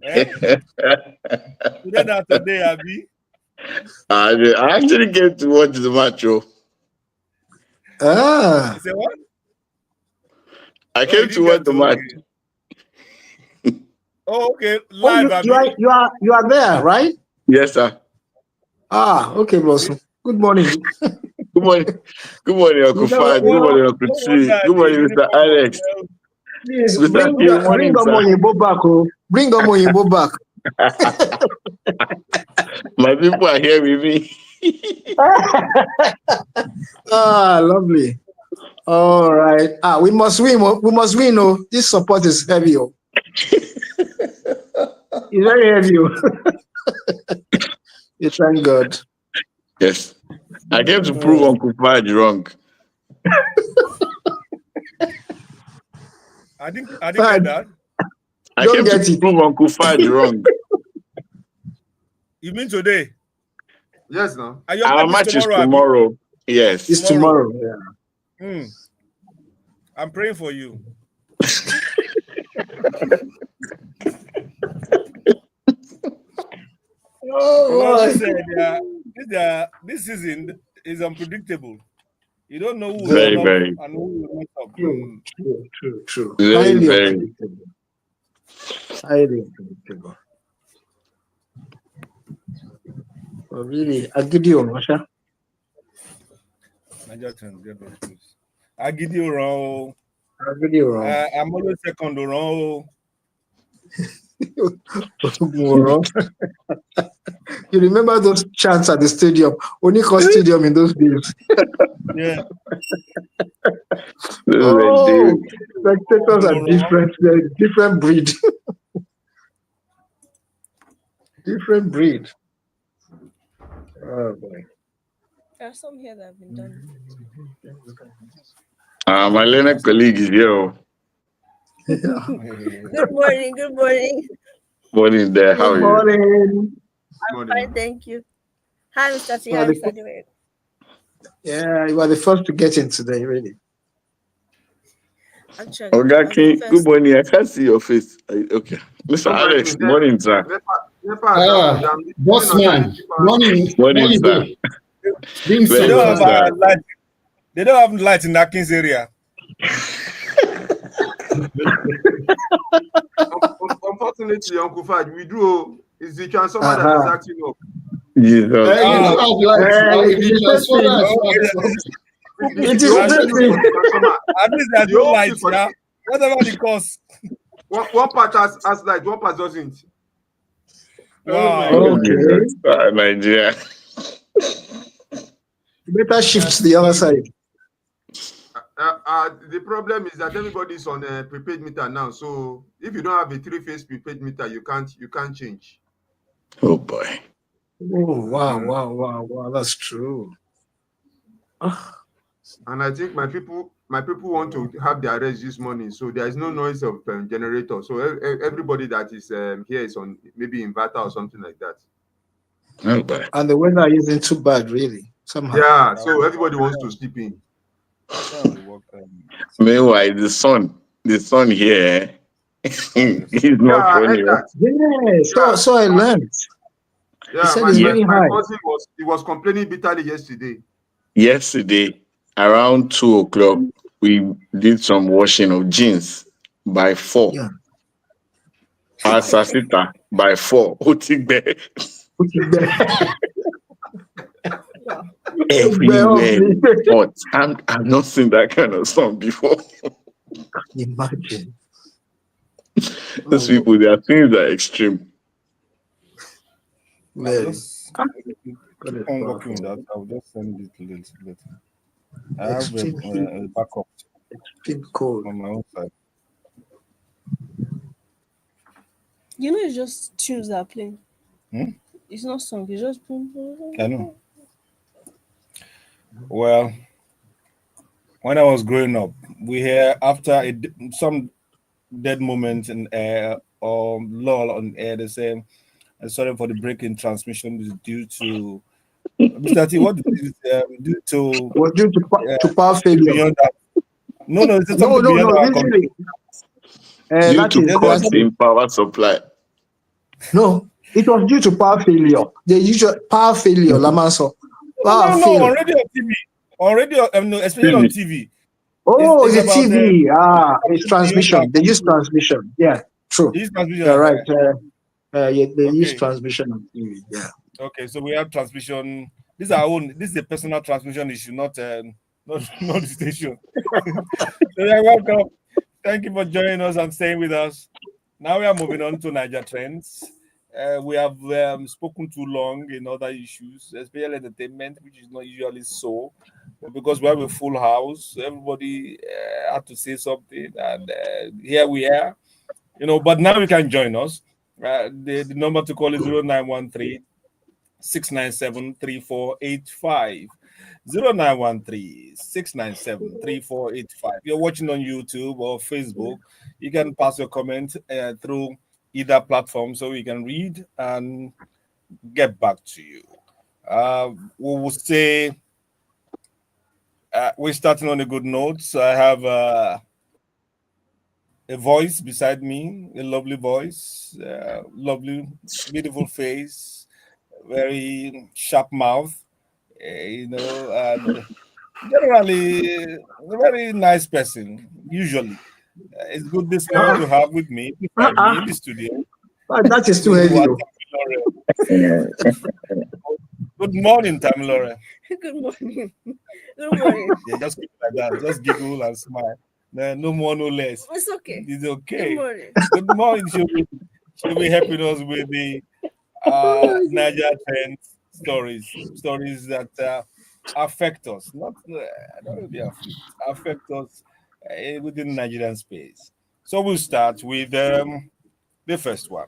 Eh? Today that today, Abi. I actually came to watch the match. Oh. You Ah. say what? I Oh, you came to didn't watch get the to match. okay. Oh, okay. Oh, Live, you Abi. are there, right? Yes, sir. Ah, okay, Bosun. Good morning. Good morning. Good morning, Uncle You know, Fad. you Good know, morning, Uncle No T. wonder Good the morning, Mr. uniform was Alex. Please Mr. K, bring morning, sir. Omoyinbo back. Oh. Bring Omoyinbo back. My people are here with me. Lovely. All right. We must win. We must win. Oh, this support is heavy. Oh. It's very heavy. Oh. You thank God. Yes. I came to prove Uncle Fudge wrong. I didn't get that. I came to prove Uncle Fudge wrong. You mean today? Yes, no. Our match is tomorrow. Yes. It's tomorrow. Yeah. I'm praying for you. This season is unpredictable. You don't know who will very, turn very. up and who will mess up. True. Very, very. Unpredictable. Highly unpredictable. Oh, really? Agidio, Masha? Agidio wrong. I'm always second wrong. You remember those chants at the stadium? Oniko Stadium in those days. Yeah. Spectators are different. They're different breed. Different breed. Oh boy. There are some here that have been done. My Lena colleague is here. Good morning. Morning there. How are you? Morning. I'm fine, thank you. Hi, Mr. T. Hi, Mr. Dewey. Yeah, you are the first to get in today, really. Actually, Okay, good morning. I can't see your face. Okay. Mr. Alex, morning, sir. Bossman, morning. Morning, sir. They don't have light in Akin's area. Unfortunately, Uncle Fudge, we do. Is the transformer that is acting up? Jesus. It is at least there's no light, yeah. Whatever the cost. One part has light, one part doesn't. Wow. Okay. Nigeria. You better shift to the other side. The problem is that everybody is on a prepaid meter now. So if you don't have a 3-phase prepaid meter, you can't change. Oh boy. Oh wow. That's true. And I think my people want to have their rest this morning, so there is no noise of generator. So everybody that is here is on maybe inverter or something like that. Oh boy. And the weather isn't too bad, really. Somehow. Yeah. So everybody wants to sleep in. Meanwhile, the sun here, he's not funny. Yeah. So I learned. Yeah, my cousin was complaining bitterly yesterday. Yesterday, around 2:00, we did some washing of jeans by 4. Yeah. Asasita by 4. Otigbe. Everywhere. But I've not seen that kind of sun before. Imagine. Those people, their things are extreme. Keep on working with that. I'll just send it later. I have a backup. Extreme cold on my own side. You know, it's just tunes that are playing. It's not song. It's just. I know. Well, when I was growing up, we hear after some dead moment in air or lull on air, they say, sorry for the break in transmission is due to Mr. T. What is due to? Was due to power failure. No, it's something beyond our control. Due to cuts in power supply. No, it was due to power failure. The usual power failure, Lamanso. No, already on TV. Especially on TV. Oh, it's a TV. It's transmission. They use transmission. Yeah, true. They use transmission. You're right. They use transmission on TV. Yeah. Okay, so we have transmission. This is our own. This is a personal transmission issue, not the station. So you're welcome. Thank you for joining us and staying with us. Now we are moving on to Niger trends. We have spoken too long in other issues, especially entertainment, which is not usually so. But because we have a full house, everybody had to say something, and here we are. But now you can join us. The number to call is 0913 697 3485. 0913 697 3485. You're watching on YouTube or Facebook, you can pass your comment through either platform so we can read and get back to you. We will say we're starting on a good note. So I have a voice beside me, a lovely voice, lovely, beautiful face, very sharp mouth, and generally a very nice person. Usually, it's good this morning Uh-uh, to have with me beside me uh-uh. in the studio. That is too Good heavy. one, Oh. Tamilore. Good morning, Tamilore. Good morning. Good morning. Yeah, just keep it like that. Just giggle and smile. No more, no less. It's okay. It's Good okay. morning. Good morning. She'll be helping us with the Niger trends stories that affect us, not really affect us within Nigerian space. So we'll start with the first one.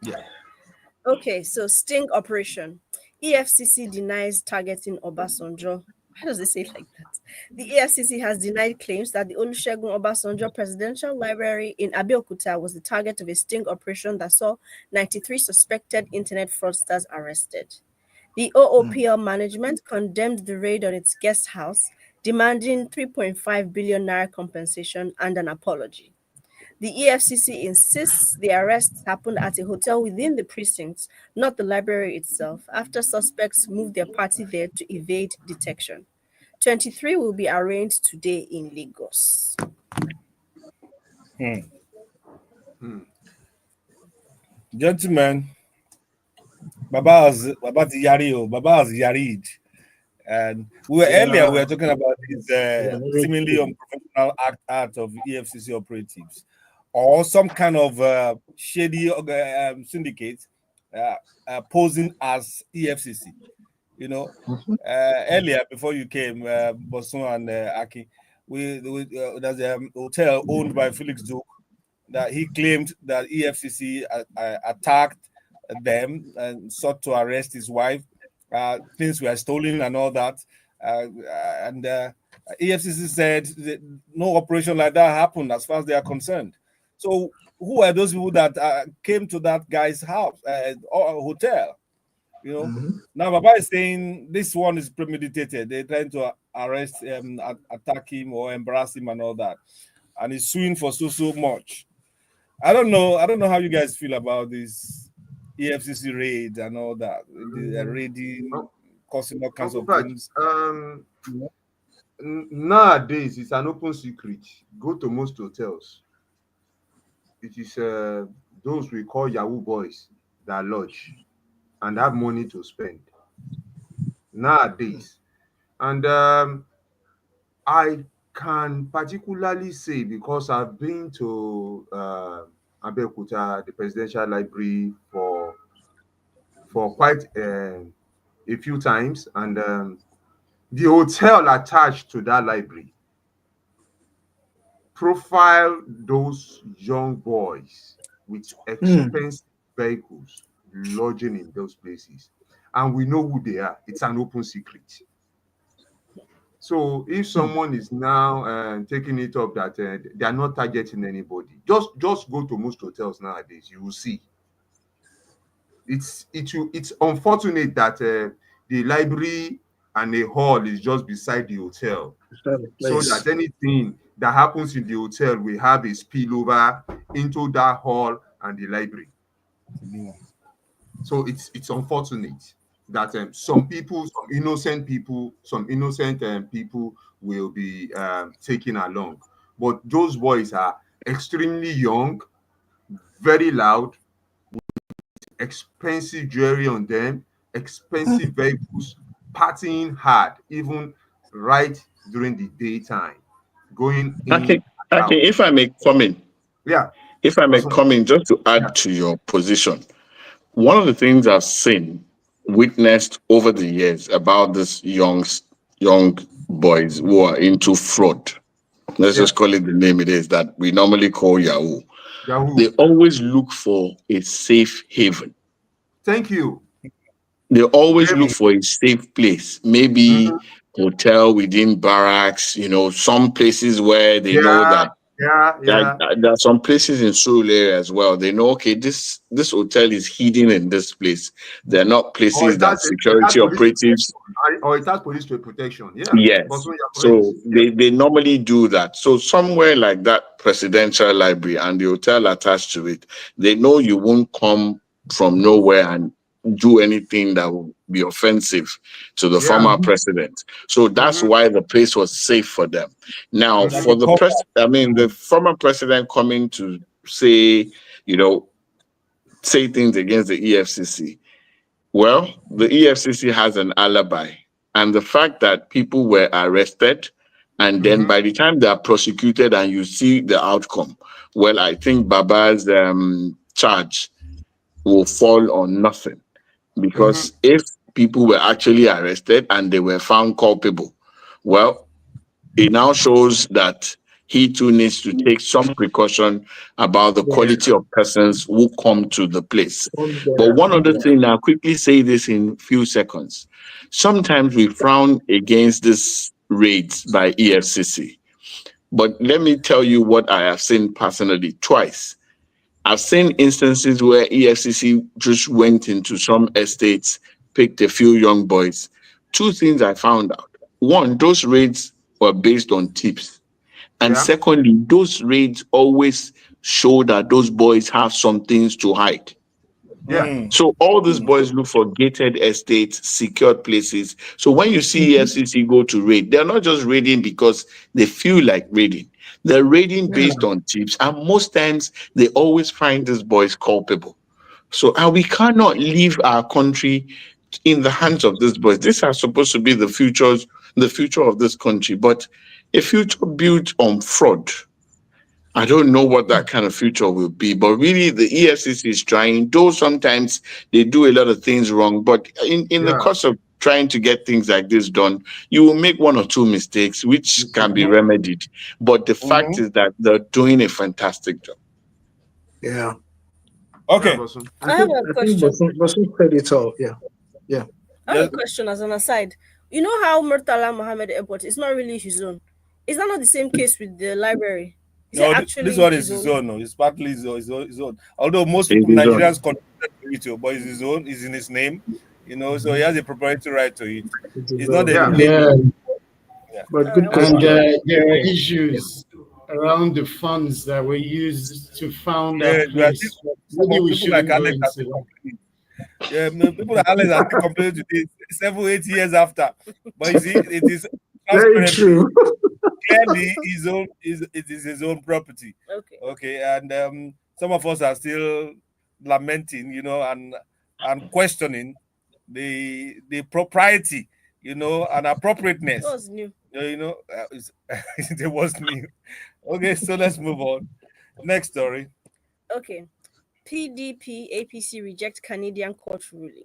Yeah. Okay, so sting operation. EFCC denies targeting Obasanjo. How does it say it like that? The EFCC has denied claims that the Olusegun Obasanjo Presidential Library in Abeokuta was the target of a sting operation that saw 93 suspected internet fraudsters arrested. The OOPL management condemned the raid on its guest house, demanding 3.5 billion naira compensation and an apology. The EFCC insists the arrests happened at a hotel within the precincts, not the library itself, after suspects moved their party there to evade detection. 23 will be arraigned today in Lagos. Hmm. Hmm. Gentlemen, Baba ti yari o. Baba has yaried. And earlier we Yeah. were talking about this Yeah. seemingly unprofessional art of EFCC operatives, or some kind of shady syndicate uh, posing as EFCC. You know, earlier before you came, Bosun and Aki, there's a hotel owned by Felix Duke that he claimed that EFCC attacked them and sought to arrest his wife. Things were stolen and all that. And EFCC said that no operation like that happened as far as they are concerned. So, who are those people that came to that guy's house or hotel? Now Baba is saying this one is premeditated. They're trying to arrest him, attack him, or embarrass him, and all that. And he's suing for so much. I don't know. I don't know how you guys feel about this EFCC raid and all that. The raiding, Oh, causing all kinds Uncle of Pat, things. nowadays it's an open secret. Go to most hotels. It is those we call Yahoo boys that lodge and have money to spend nowadays. And I can particularly say because I've been to Abeokuta, the Presidential Library, for quite a few times, and the hotel attached to that library profile those young boys with expensive vehicles lodging in those places, and we know who they are. It's an open secret. So if someone is now taking it up that they are not targeting anybody, just go to most hotels nowadays. You will see. It's unfortunate that the library and a hall is just beside the hotel, so that Place. anything that happens in the hotel will have a spillover into that hall and the library. So it's unfortunate that some innocent people will be taken along. But those boys are extremely young, very loud, expensive jewelry on them, expensive vehicles, partying hard, even right during the daytime, going in Okay. Okay, if I may come in, Yeah. just to add to your position, one of the things I've seen, witnessed over the years about these young boys who are into fraud. Let's Yeah. just call it the name it is that we normally call Yahoo. Yahoo. They always look for a safe haven. Thank you. They always look Very. for a safe place, maybe Mhm. hotel within barracks, some places where they know Yeah. that Yeah. Yeah. there are some places in Surulere area as well. They know, okay, this hotel is hidden in this place. They're not Or places it that has security police operatives. protection. Or it has police protection. Yeah. But Yes. when you're correct. So Yeah. they normally do that. So somewhere like that presidential library and the hotel attached to it, they know you won't come from nowhere and do anything that will be offensive to the Yeah. former president. So that's Mm-hmm. why the place was safe for them. Now, Like Mm-hmm. for a the cover. the former president coming to say, say things against the EFCC. Well, the EFCC has an alibi. And the fact that people were arrested and then Mm-hmm. by the time they are prosecuted and you see the outcome, well, I think Baba's charge will fall on nothing. Mm-hmm. Because if people were actually arrested and they were found culpable, well, it now shows that he too needs to take some precaution about the Yeah. quality of persons who come to the place. But Yeah. one other thing, I'll quickly say this in few seconds. Sometimes we frown against this raids by EFCC. But let me tell you what I have seen personally twice. I've seen instances where EFCC just went into some estates, picked a few young boys. Two things I found out. One, those raids were based on tips. And Yeah. secondly, those raids always show that those boys have some things to hide. Yeah. Mm. So all these boys look for gated estates, secured places. So when you see EFCC go to raid, they're not just raiding because they feel like raiding. They're raiding Yeah. based on tips, and most times they always find these boys culpable. So and we cannot leave our country in the hands of these boys. These are supposed to be the future of this country, but a future built on fraud. I don't know what that kind of future will be, but really the EFCC is trying, though sometimes they do a lot of things wrong. But in the Yeah. course of trying to get things like this done, you will make one or two mistakes, which can be remedied. But the fact Mm-hmm. is that they're doing a fantastic job. Yeah. Yeah, Okay. Bosun. I I have think a I think question. Bosun said it all. Yeah. Yeah. I have a Yes. question as an aside. You know how Murtala Mohammed Airport is not really his own. Is that not the same case with the library? Is it No, this actually one is his his own? own. No, it's partly his own. Although most It people, is on. Nigerians, contribute to it, but it's his own. It's in his name. So he has a proprietary right to it. It is It's not a Yeah. yeah. Yeah, name. Yeah. But All right, good okay. and question. there are issues around the funds that were used to found Yeah, that we are still, place. some Maybe of we people like shouldn't go Alex are still into. complaining. Yeah, no, people like Alex are still complaining today, 7, 8 years after. But you see, it is Very transparently, true. clearly it is his own property. Okay. Okay, and some of us are still lamenting, and questioning the propriety, and appropriateness. What's new? There was new. Okay, so let's move on. Next story. Okay. PDP APC reject Canadian court ruling.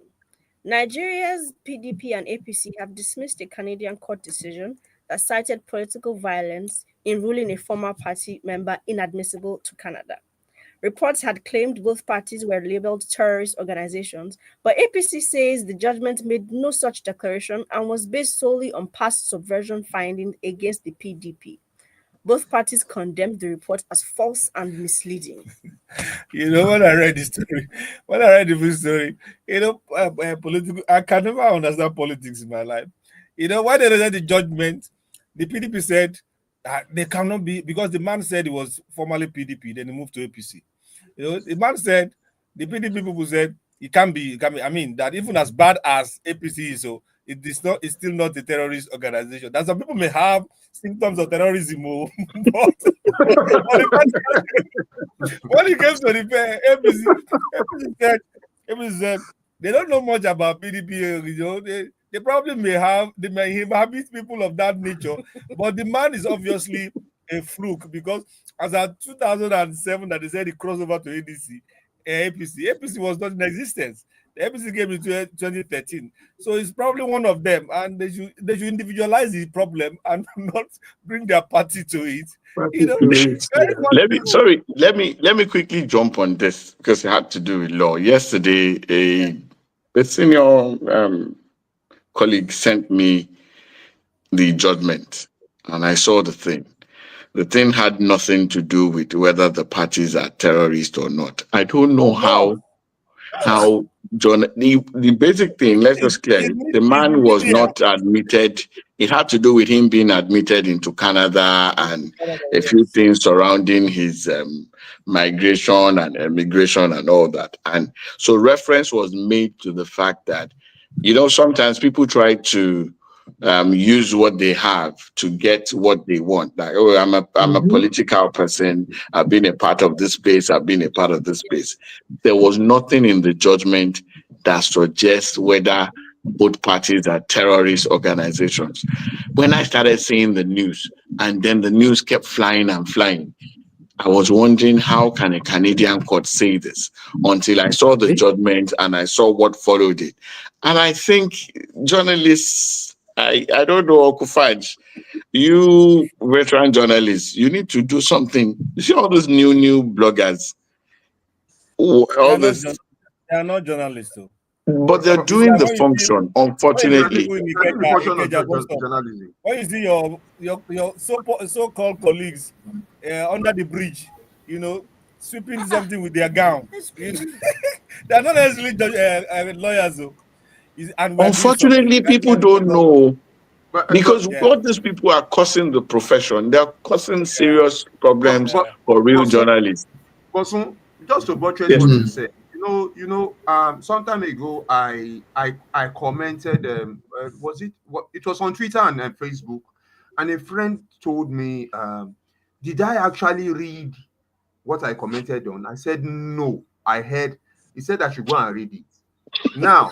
Nigeria's PDP and APC have dismissed a Canadian court decision that cited political violence in ruling a former party member inadmissible to Canada. Reports had claimed both parties were labeled terrorist organizations, but APC says the judgment made no such declaration and was based solely on past subversion findings against the PDP. Both parties condemned the report as false and misleading. When I read the story, when I read the full story, political, I can never understand politics in my life. When they read the judgment, the PDP said that they cannot be, because the man said he was formerly PDP, then he moved to APC. The man said, the PDP people said, it can be. I mean, that even as bad as APC is, so it's still not a terrorist organization. That some people may have symptoms of terrorism, but when it comes to the APC said they don't know much about PDP. They probably may inhabit people of that nature, but the man is obviously a fluke because as at 2007 that they said it crossed over to APC was not in existence. The APC came in 2013, so it's probably one of them, and they should individualize the problem and not bring their party to it. You know, very possible. Let me quickly jump on this because it had to do with law. Yesterday, a senior colleague sent me the judgment, and I saw the thing. The thing had nothing to do with whether the parties are terrorists or not. I don't know how John, the basic thing, let's just clear it. The man was media. not admitted. It had to do with him being admitted into Canada and a few things surrounding his migration and immigration and all that. And so reference was made to the fact that, sometimes people try to use what they have to get what they want. Like, oh, I'm a political person. I've been a part of this space. I've been a part of this space. There was nothing in the judgment that suggests whether both parties are terrorist organizations. When I started seeing the news, and then the news kept flying and flying, I was wondering how can a Canadian court say this until I saw the judgment and I saw what followed it. And I think journalists, I don't know, Okufaj, you veteran journalists, you need to do something. You see all those new bloggers, all this, They are not journalists, though. but they're doing the function, unfortunately. When you see your so-called colleagues under the bridge, sweeping something with their gown. They're not necessarily lawyers, though. Unfortunately, people don't know. Because what these people are causing the profession, they're causing serious problems for real journalists. Bosun, just to buttress what you said, some time ago I commented. It was on Twitter and Facebook, and a friend told me, did I actually read what I commented on? I said no. I heard. He said I should go and read it. Now.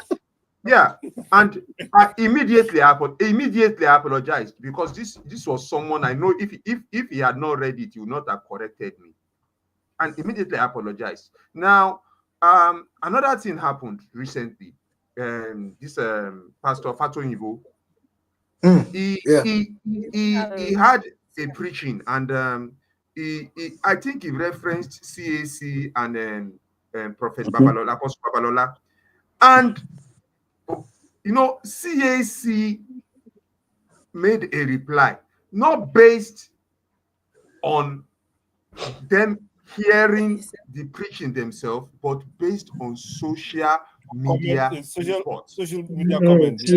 Yeah, and I immediately apologized because this was someone I know. If he had not read it, he would not have corrected me, and immediately I apologized. Now, another thing happened recently. This Pastor Fatoyibo, he had a preaching, and I think he referenced CAC and Prophet Babalola, Apostle Babalola, and CAC made a reply, not based on them hearing the preaching themselves, but based on social media comments.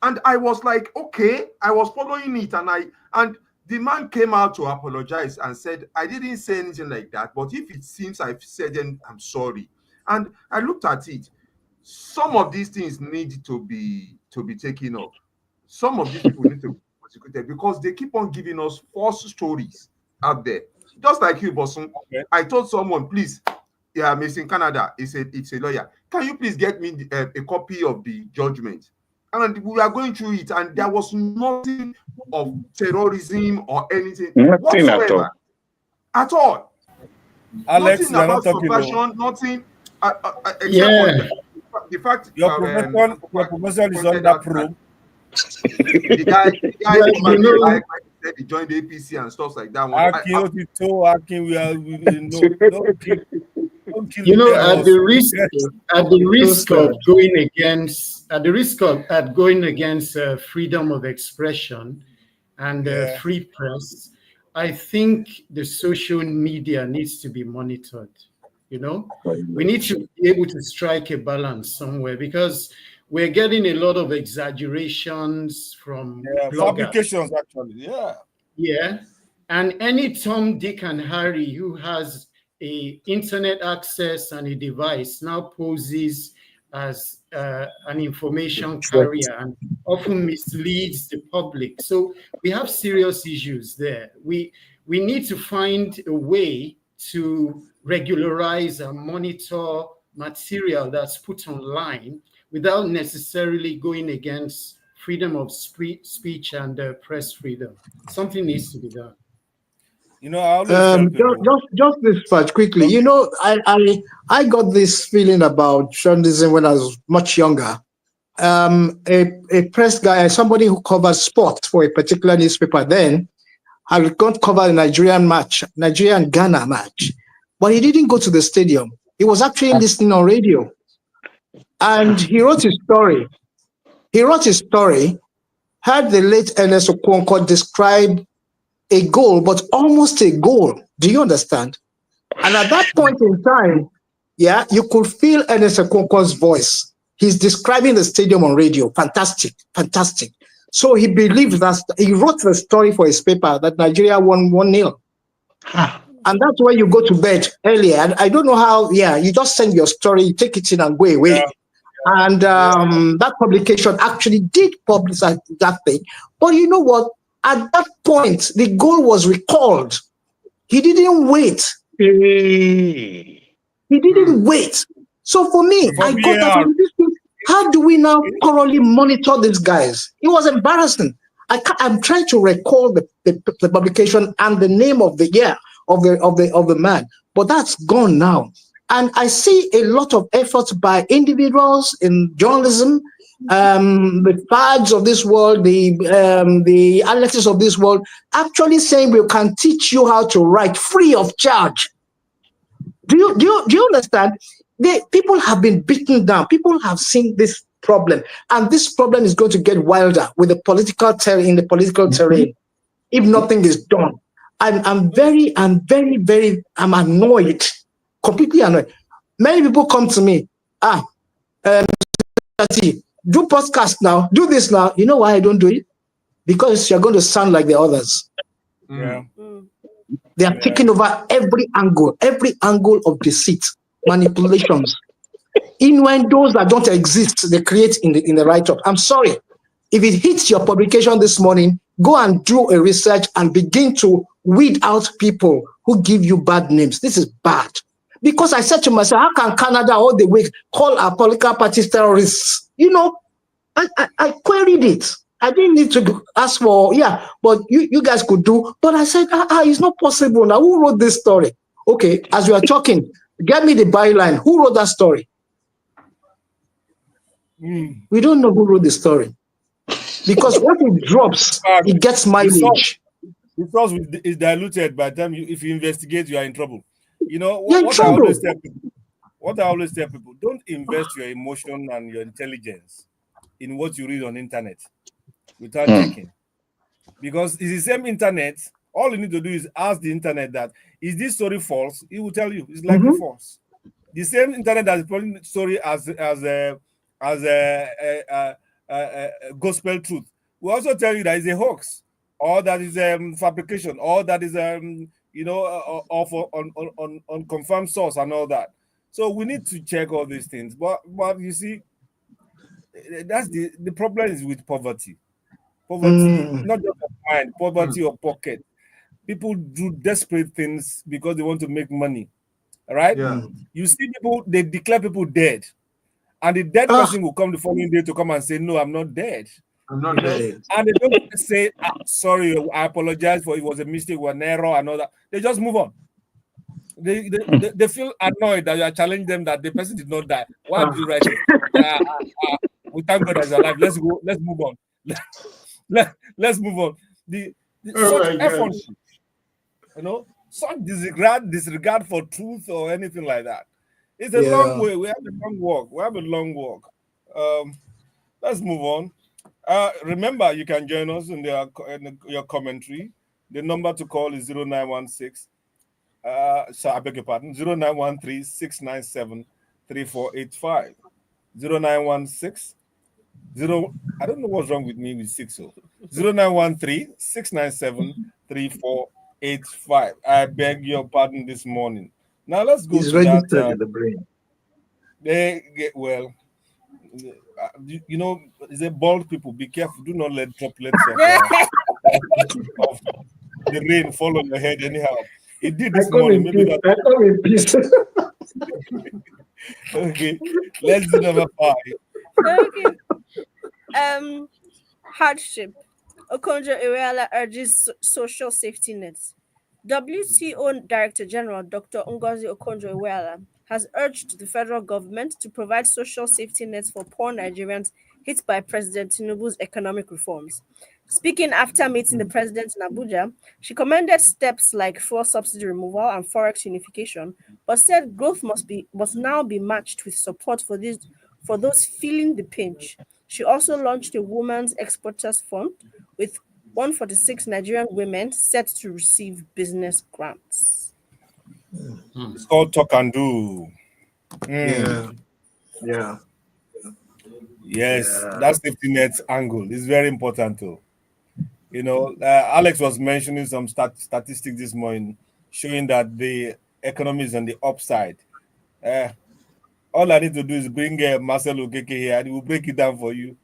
And I was like, okay, I was following it, and the man came out to apologize and said, I didn't say anything like that, but if it seems I've said, then I'm sorry. And I looked at it. Some of these things need to be taken up. Some of these people need to be prosecuted because they keep on giving us false stories out there. Just like you, Bosun. Okay. I told someone, please, he's in Canada. He said it's a lawyer. Can you please get me a copy of the judgment? And we are going through it, and there was nothing of terrorism or anything whatsoever at all. Alex, nothing about subversion, nothing. Except the fact your profession is under probe. The guy said he joined the APC and stuff like that. At the risk of going against freedom of expression and free press, I think the social media needs to be monitored. We need to be able to strike a balance somewhere because we're getting a lot of exaggerations from fabrications, actually. Yeah. And any Tom, Dick, and Harry who has a internet access and a device now poses as an information carrier and often misleads the public. So we have serious issues there. We need to find a way to regularize and monitor material that's put online without necessarily going against freedom of speech and press freedom. Something needs to be done. You know, I always tell people. Just this part quickly. You know, I got this feeling about journalism when I was much younger. A press guy, somebody who covers sport for a particular newspaper then, had gone to cover the Nigerian Ghana match, but he didn't go to the stadium. He was actually listening on radio, and he wrote his story. Had the late Ernest Okonkwo describe a goal, but almost a goal. Do you understand? And at that point in time, yeah, you could feel Ernest Okonkwo's voice. He's describing the stadium on radio. Fantastic, fantastic. So he believed that he wrote the story for his paper that Nigeria won 1-0. And that's why you go to bed earlier. And I don't know how, you just send your story, you take it in and go away. Yeah. And that publication actually did publicize that thing. But you know what? At that point, the goal was recalled. He didn't wait. So for me, I got that. How do we now thoroughly monitor these guys? It was embarrassing. I'm trying to recall the publication and the name of the year of the man, but that's gone now. And I see a lot of efforts by individuals in journalism, the fads of this world, the Alexis of this world, actually saying we can teach you how to write free of charge. Do you understand? People have been beaten down. People have seen this problem, and this problem is going to get wilder with the political terrain if nothing is done. I'm annoyed, completely annoyed. Many people come to me, do podcast now, do this now. You know why I don't do it? Because you're going to sound like the others. Yeah. They are taking over every angle of deceit, manipulations, innuendos that don't exist. They create in the write-up. I'm sorry. If it hits your publication this morning, go and do a research and begin to weed out people who give you bad names. This is bad. Because I said to myself, how can Canada all the way call our political parties terrorists? You know, I queried it. I didn't need to ask for, but you guys could do. But I said, it's not possible now. Who wrote this story? Okay, as we are talking, get me the byline. Who wrote that story? We don't know who wrote the story. Because when it drops, it gets mileage. The source is diluted by the time if you investigate, you are in trouble. You know, what I always tell people, don't invest your emotion and your intelligence in what you read on internet without checking. Because it's the same internet. All you need to do is ask the internet that, is this story false? It will tell you it's likely false. The same internet that is putting story as a gospel truth will also tell you that it's a hoax, or that is fabrication, or that is on confirmed source and all that. So we need to check all these things. But you see, that's the problem is with poverty. Not just of mind, poverty of pocket. People do desperate things because they want to make money. Right? You see people, they declare people dead. And the dead person will come the following day to come and say, no, I'm not dead. I'm not dead. And they don't say, sorry, I apologize for it was a mistake, an error, and all that. They just move on. They feel annoyed that you are challenging them that the person did not die. Why did you write it? We thank God as alive. Let's go. Let's move on. Let's move on. Such effort, such disregard for truth or anything like that. It's a long way. We have a long walk. Let's move on. Remember, you can join us in your commentary. The number to call is 0916. I beg your pardon. 0913 697 3485. 0916. I don't know what's wrong with me with 60. 0913 697 3485. I beg your pardon this morning. Now let's go to that. In the brain. They get well. It's a bald people. Be careful. Do not let droplets of the rain fall on your head anyhow. It did this morning. Maybe that. Okay. Let's do number 5. Okay. Hardship. Okonjo-Iweala urges social safety nets. WTO Director General Dr. Ngozi Okonjo-Iweala has urged the federal government to provide social safety nets for poor Nigerians hit by President Tinubu's economic reforms. Speaking after meeting the president in Abuja, she commended steps like fuel subsidy removal and forex unification, but said growth must now be matched with support for those feeling the pinch. She also launched a Women's Exporters Fund with 146 Nigerian women set to receive business grants. It's called talk and do. Yeah. Yeah. Yes, Yeah. that safety net angle is very important too. Alex was mentioning some statistics this morning showing that the economy is on the upside. Uh, all I need to do is bring Marcel Okeke here and he will break it down for you.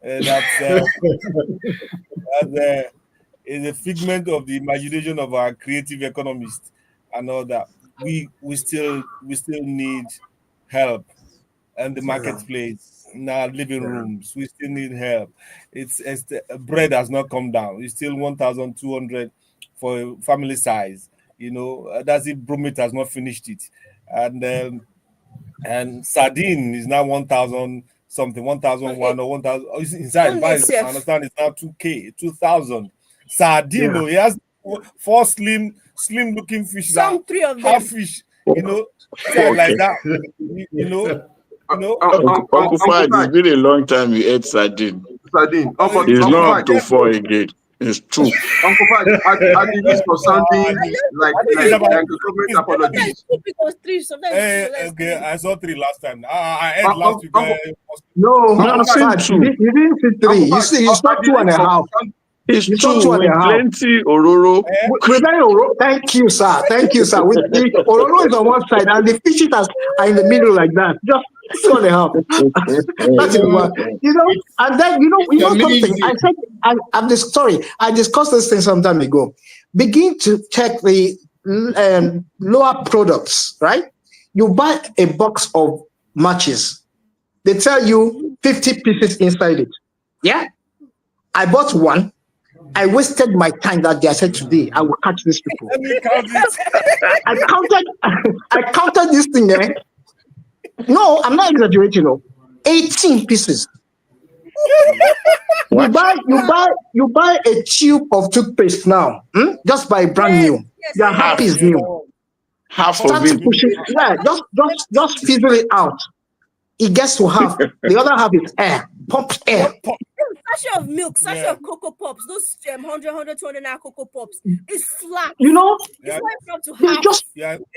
That is a figment of the imagination of our creative economists and all that. We still need help and the marketplace in our living rooms. We still need help. It's the bread has not come down. It's still 1,200 for family size. That's if bromate has not finished it, and sardine is now 1,000 something, 1,001 or 1,000. Inside, I understand it's now 2K, 2,000. Sardine, he has four slim looking fish. Some three of them. Half fish, like that. Uncle Fad, it's been a long time you ate sardine. It's not up to 4 again. It's 2. Uncle Fad, at the risk of sounding like a government apology. Okay, I saw 3 last time. I ate last week. No, Fad, you didn't see 3. You saw 2.5. It's 2 with plenty Ororo. Thank you, sir. With the Ororo is on one side and the fishes are in the middle like that. Just 2.5. That is one. And then something. I discussed this thing some time ago. Begin to check the lower products, right? You buy a box of matches. They tell you 50 pieces inside it. Yeah? I bought one. I wasted my time that day. I said today I will catch these people. Let me count it. I counted this thing. No, I'm not exaggerating. 18 pieces. You buy a tube of toothpaste now. Just buy brand new. Your happy is new. Half Start of it. pushing. Yeah, just fizzle it out. It gets to half. The other half is air. Pump air. Sachet of milk, sachet of Cocoa Pops, those 100, 200 naira Cocoa Pops is flat. It's not to half.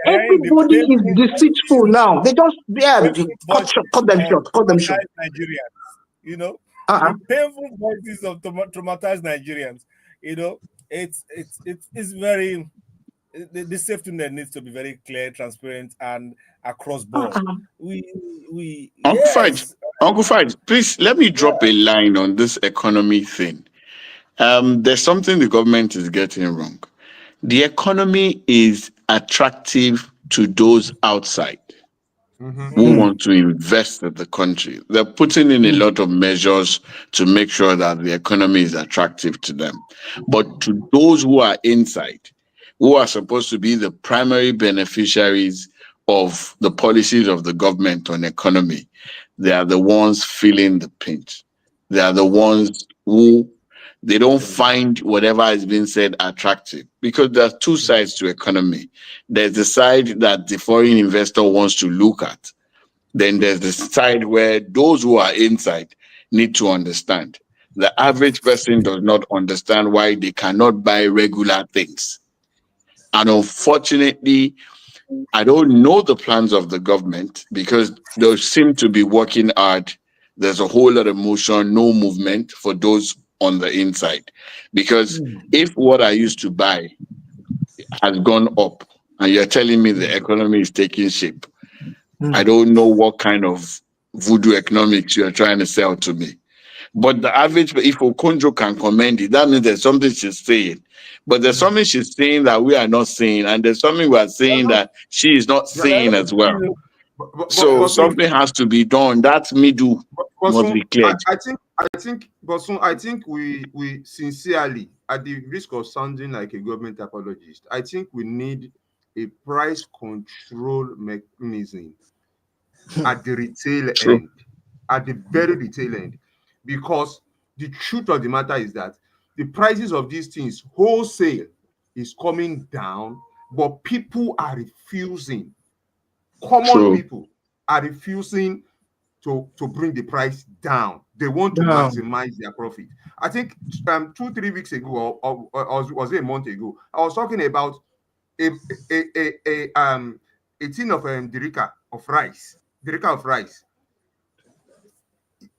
Everybody is deceitful now. They just cut them short. Nigerians, the painful voices of traumatized Nigerians. It's very. The safety net needs to be very clear, transparent, and across board. Uncle Fudge, please let me drop a line on this economy thing. There's something the government is getting wrong. The economy is attractive to those outside who want to invest in the country. They're putting in a lot of measures to make sure that the economy is attractive to them. But to those who are inside, who are supposed to be the primary beneficiaries of the policies of the government on economy, they are the ones feeling the pinch. They are the ones who they don't find whatever is being said attractive, because there are 2 sides to economy. There's the side that the foreign investor wants to look at. Then there's the side where those who are inside need to understand. The average person does not understand why they cannot buy regular things. And unfortunately, I don't know the plans of the government because they seem to be working hard. There's a whole lot of motion, no movement for those on the inside. Because if what I used to buy has gone up and you're telling me the economy is taking shape, I don't know what kind of voodoo economics you're trying to sell to me. But the average, if Okonjo can commend it, that means there's something she's saying. But there's something she's saying that we are not saying, and there's something we are saying that she is not saying as well. So Bosun, something has to be done. That middle must be cleared. Bosun, I think we sincerely, at the risk of sounding like a government apologist, I think we need a price control mechanism at the retail True. end, at the very retail end, because the truth of the matter is that the prices of these things wholesale is coming down, but people are refusing. Common True. people are refusing to bring the price down. They want to Down. maximize their profit. I think 2-3 weeks ago, or was it a month ago, I was talking about a tin of derica of rice.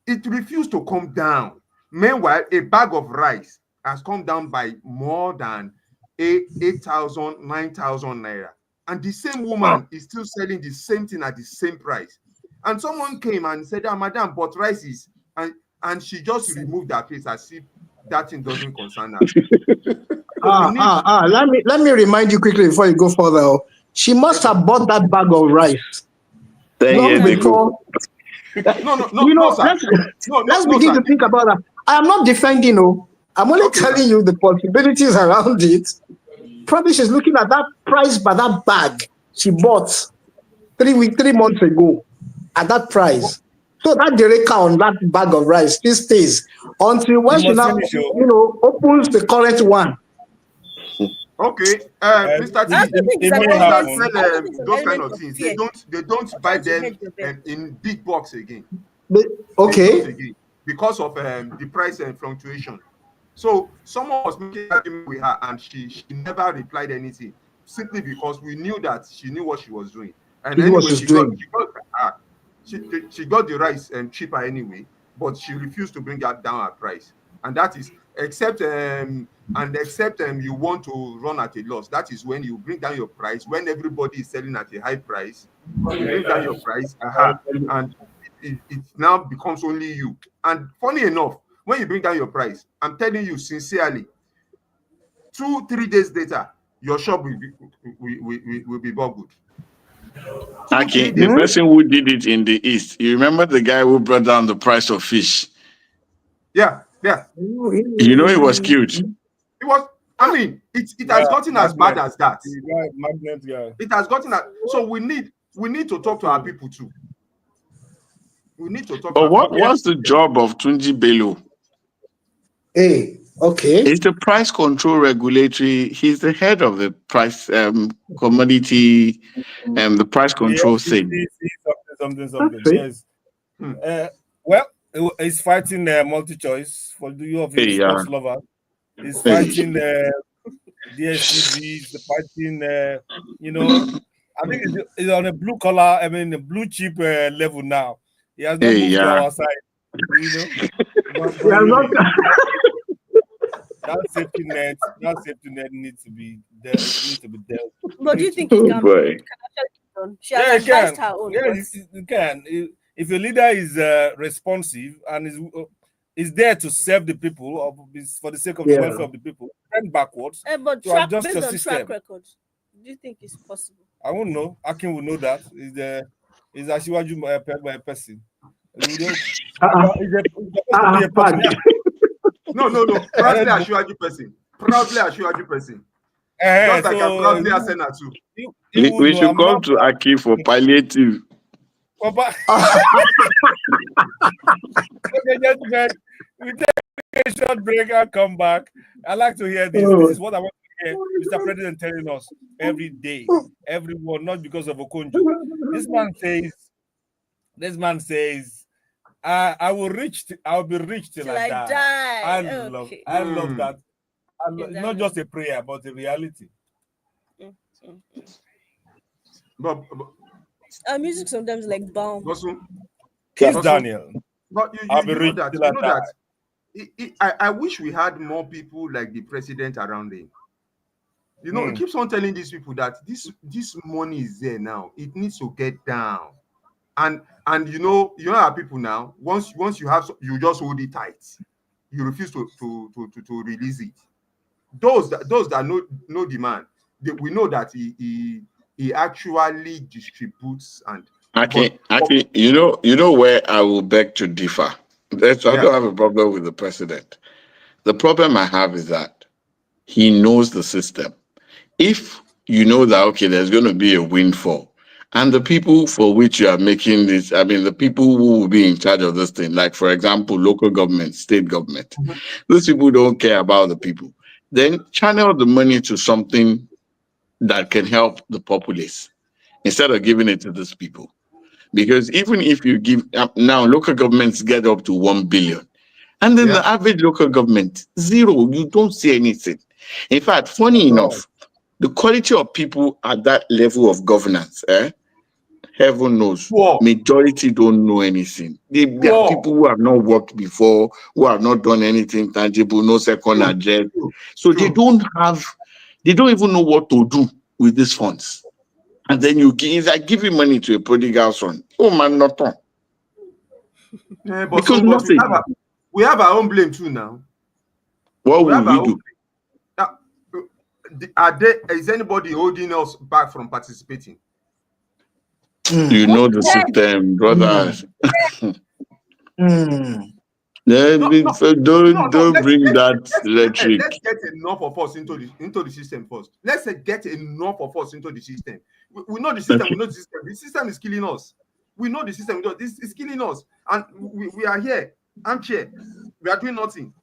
It refused to come down. Meanwhile, a bag of rice has come down by more than 8,000, 9,000 naira. And the same woman is still selling the same thing at the same price. And someone came and said, Madam, but rice is, and she just removed her face as if that thing doesn't concern her. So we need. Let me remind you quickly before you go further. She must have bought that bag of rice 10 long years ago. before. No, sir. Let's begin to think about that. I am not defending, I'm only telling you the possibilities around it. Probably she's looking at that price by that bag she bought 3 months ago at that price. So that dereka on that bag of rice still stays until when she now, opens the current one. Okay, Mr. T, those kind of things. They don't buy them in big box again. Okay. Because of the price and fluctuation. So someone was making an argument with her, and she never replied anything, simply because we knew that she knew what she was doing. And anyway, she got the rice cheaper anyway, but she refused to bring down her price. And that is except you want to run at a loss. That is when you bring down your price. When everybody is selling at a high price, you bring down your price, and it now becomes only you. And funny enough, when you bring down your price, I'm telling you sincerely, 2-3 days later, your shop will be boggled. Okay, the person who did it in the East, you remember the guy who brought down the price of fish? Yeah. You know, it was cute. It was. I mean, it has gotten as bad as that. It has gotten so we need to talk to our people too. We need to talk. But what's the job of Tunji Bello? Hey, okay. It's the price control regulatory. He's the head of the price commodity and the price control thing. Something. Yes. Well, it's fighting multi-choice for you of you sports lovers. It's fighting DSTV. It's fighting. I think it's on a blue collar. I mean, the blue chip level now. He has not moved to our side. That safety net needs to be dealt. But do you think it can actually be done? She has advised her own. Yes, it can. If a leader is responsive and is there to serve the people for the sake of the welfare of the people, and backwards but to adjust your based on system. track record, do you think it's possible? I won't know. Akin will know that. Is Asiwaju person. No. Proudly Asiwaju person. Just like I'm proudly a senator too. We should come to Aki for palliative. Okay, gentlemen, we take a short break and come back. I like to hear this. This is what I want to hear Mr. President telling us every day, everyone, not because of Okonjo. This man says, I'll be rich till I die. I love that. Not just a prayer, but a reality. But music sometimes like bomb. Kiss Daniel. But you know that I wish we had more people like the president around him. He keeps on telling these people that this money is there now. It needs to get down. And you know our people now, once you have, you just hold it tight. You refuse to release it. Those that know demand, we know that he actually distributes and Actually, you know where I will beg to differ. I don't have a problem with the president. The problem I have is that he knows the system. If you know that, okay, there's going to be a windfall, and the people for which you are making this, I mean, the people who will be in charge of this thing, like, for example, local government, state government, those people don't care about the people. Then channel the money to something that can help the populace instead of giving it to these people. Because even if you give, now local governments get up to 1 billion. And then the average local government, zero. You don't see anything. In fact, funny enough, the quality of people at that level of governance, heaven knows, majority don't know anything. There are people who have not worked before, who have not done anything tangible, no second address. So they don't even know what to do with these funds. And then it's like giving money to a prodigal son. Oh man, not on. But because nothing. We have our own blame too now. What will we do? Is anybody holding us back from participating? You know the system, brothers. Don't bring that rhetoric. Let's get enough of us into the system first. Let's get enough of us into the system. We know the system. Okay. We know the system. The system is killing us. We know the system. This is killing us, and we are here. I'm here. We are doing nothing.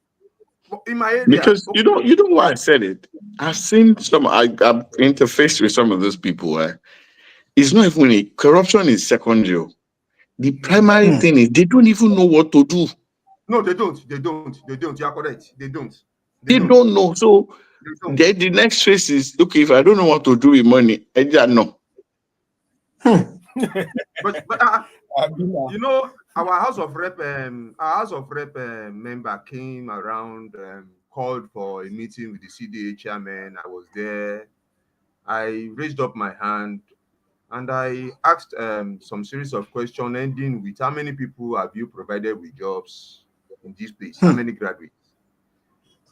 In my area, because you know why I said it. I've seen I've interfaced with some of those people. It's not even corruption is secondary. The primary thing is they don't even know what to do. No, they don't. You are correct. They don't. They don't know. So the next phase is, okay, if I don't know what to do with money, I don't know. but you know, our House of Rep member came around, called for a meeting with the CDA chairman. I was there. I raised up my hand and I asked some series of questions, ending with how many people have you provided with jobs in this place? How many graduates?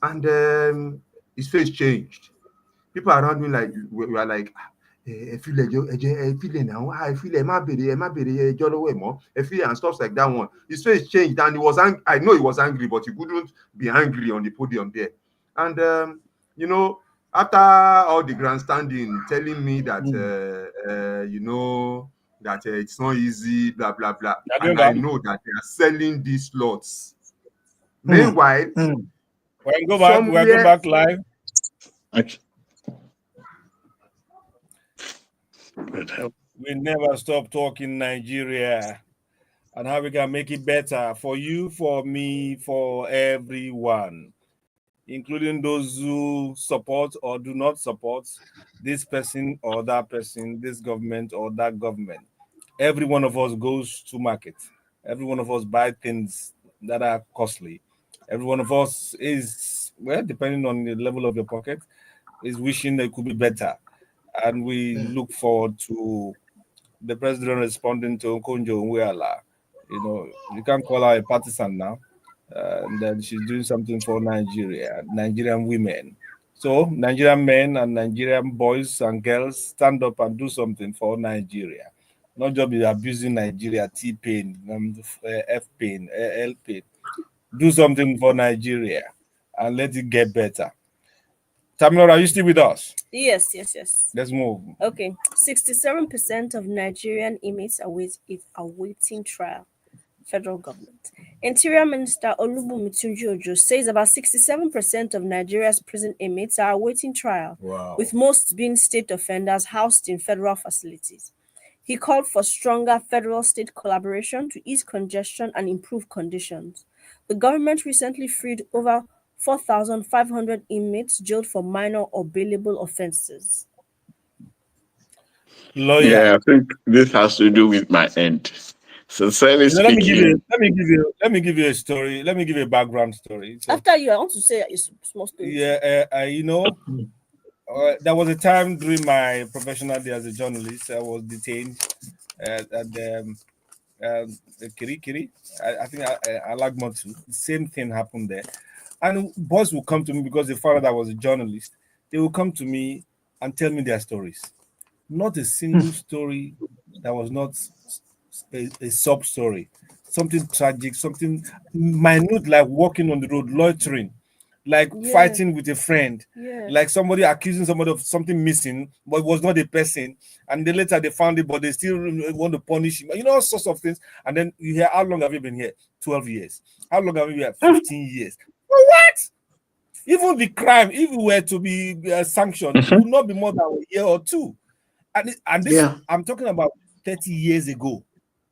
And his face changed. People around me we were like, and stuff like that one. His face changed and he was I know he was angry, but he couldn't be angry on the podium there. And you know, after all the grandstanding, telling me that that it's not easy, blah blah blah, and I know that they are selling these lots. Meanwhile, we're going back live. Okay. We never stop talking Nigeria and how we can make it better for you, for me, for everyone, including those who support or do not support this person or that person, this government or that government. Every one of us goes to market. Every one of us buy things that are costly. Every one of us is, well, depending on the level of your pocket, is wishing it could be better. And we look forward to the president responding to Ojekunle. You know, you can't call her a partisan now. And then she's doing something for Nigeria, Nigerian women. So Nigerian men and Nigerian boys and girls, stand up and do something for Nigeria. Not just be abusing Nigeria, T-Pain, F-Pain, L-Pain. Do something for Nigeria and let it get better. Tamara, are you still with us? Yes. Let's move. Okay. 67% of Nigerian inmates are awaiting trial. Federal government. Interior Minister Olubunmi Tunji-Ojo says about 67% of Nigeria's prison inmates are awaiting trial, with most being state offenders housed in federal facilities. He called for stronger federal-state collaboration to ease congestion and improve conditions. The government recently freed over 4,500 inmates jailed for minor or bailable offenses. Lawyer. Yeah, I think this has to do with my end. Sincerely speaking, let me give you a story. Let me give you a background story. So, after you, I want to say a small story. Yeah, there was a time during my professional day as a journalist, I was detained at the Kirikiri. I think I like Motu. The same thing happened there. And boys will come to me because they found out I was a journalist. They will come to me and tell me their stories. Not a single story that was not a sub story, something tragic, something minute, like walking on the road, loitering, like Yeah. fighting with a friend, Yeah. like somebody accusing somebody of something missing, but it was not a person. And then later they found it, but they still want to punish him. You know, all sorts of things. And then you hear, how long have you been here? 12 years. How long have you been here? 15 years. Well, what? Even the crime, if it were to be sanctioned, it would not be more than a year or two. And this, Yeah. I'm talking about 30 years ago.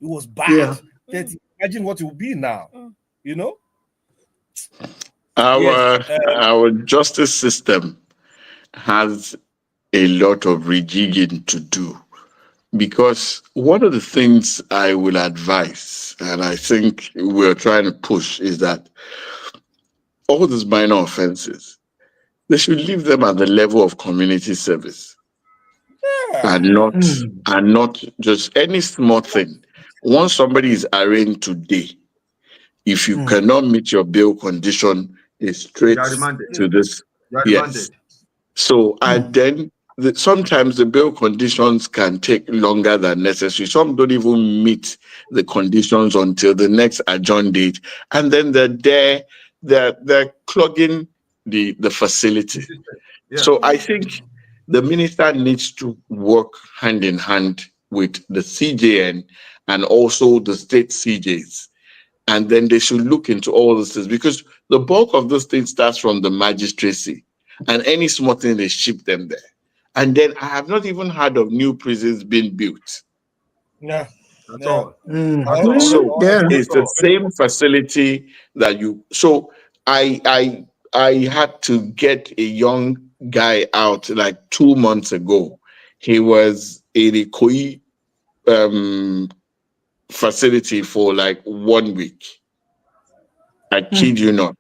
It was bad. Yeah. 30. Imagine what it will be now. You know? Our Yes. our justice system has a lot of rejigging to do, because one of the things I will advise, and I think we're trying to push, is that all these minor offenses, they should leave them at the level of community service, and not just any small thing. Once somebody is arraigned today, if you cannot meet your bail condition, it's straight You are remanded. to this. You are Yes. remanded. So and then sometimes the bail conditions can take longer than necessary. Some don't even meet the conditions until the next adjourned date, and then they're clogging the facility. Yeah. So I think the minister needs to work hand in hand with the CJN and also the state CJs. And then they should look into all these things, because the bulk of those things starts from the magistracy, and any small thing they ship them there. And then I have not even heard of new prisons being built. Yeah. That's Yeah. all. That's all. So Yeah. it's the same facility that you. So I had to get a young guy out like 2 months ago. He was in a Koi facility for like 1 week. I kid you not.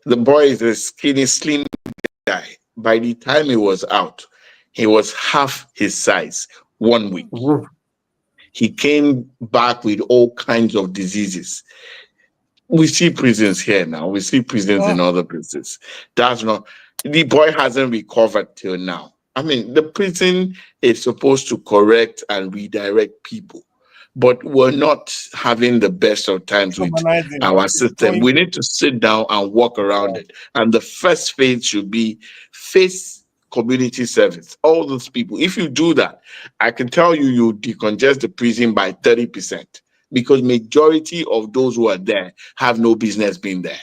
The boy is a skinny, slim guy. By the time he was out, he was half his size. 1 week. He came back with all kinds of diseases. We see prisons here now. We see prisons in other places. That's not, the boy hasn't recovered till now. I mean, the prison is supposed to correct and redirect people, but we're not having the best of times with Humanizing. our It's system. going We need to sit down and walk around it. And the first phase should be face community service. All those people, if you do that, I can tell you, you decongest the prison by 30%, because majority of those who are there have no business being there.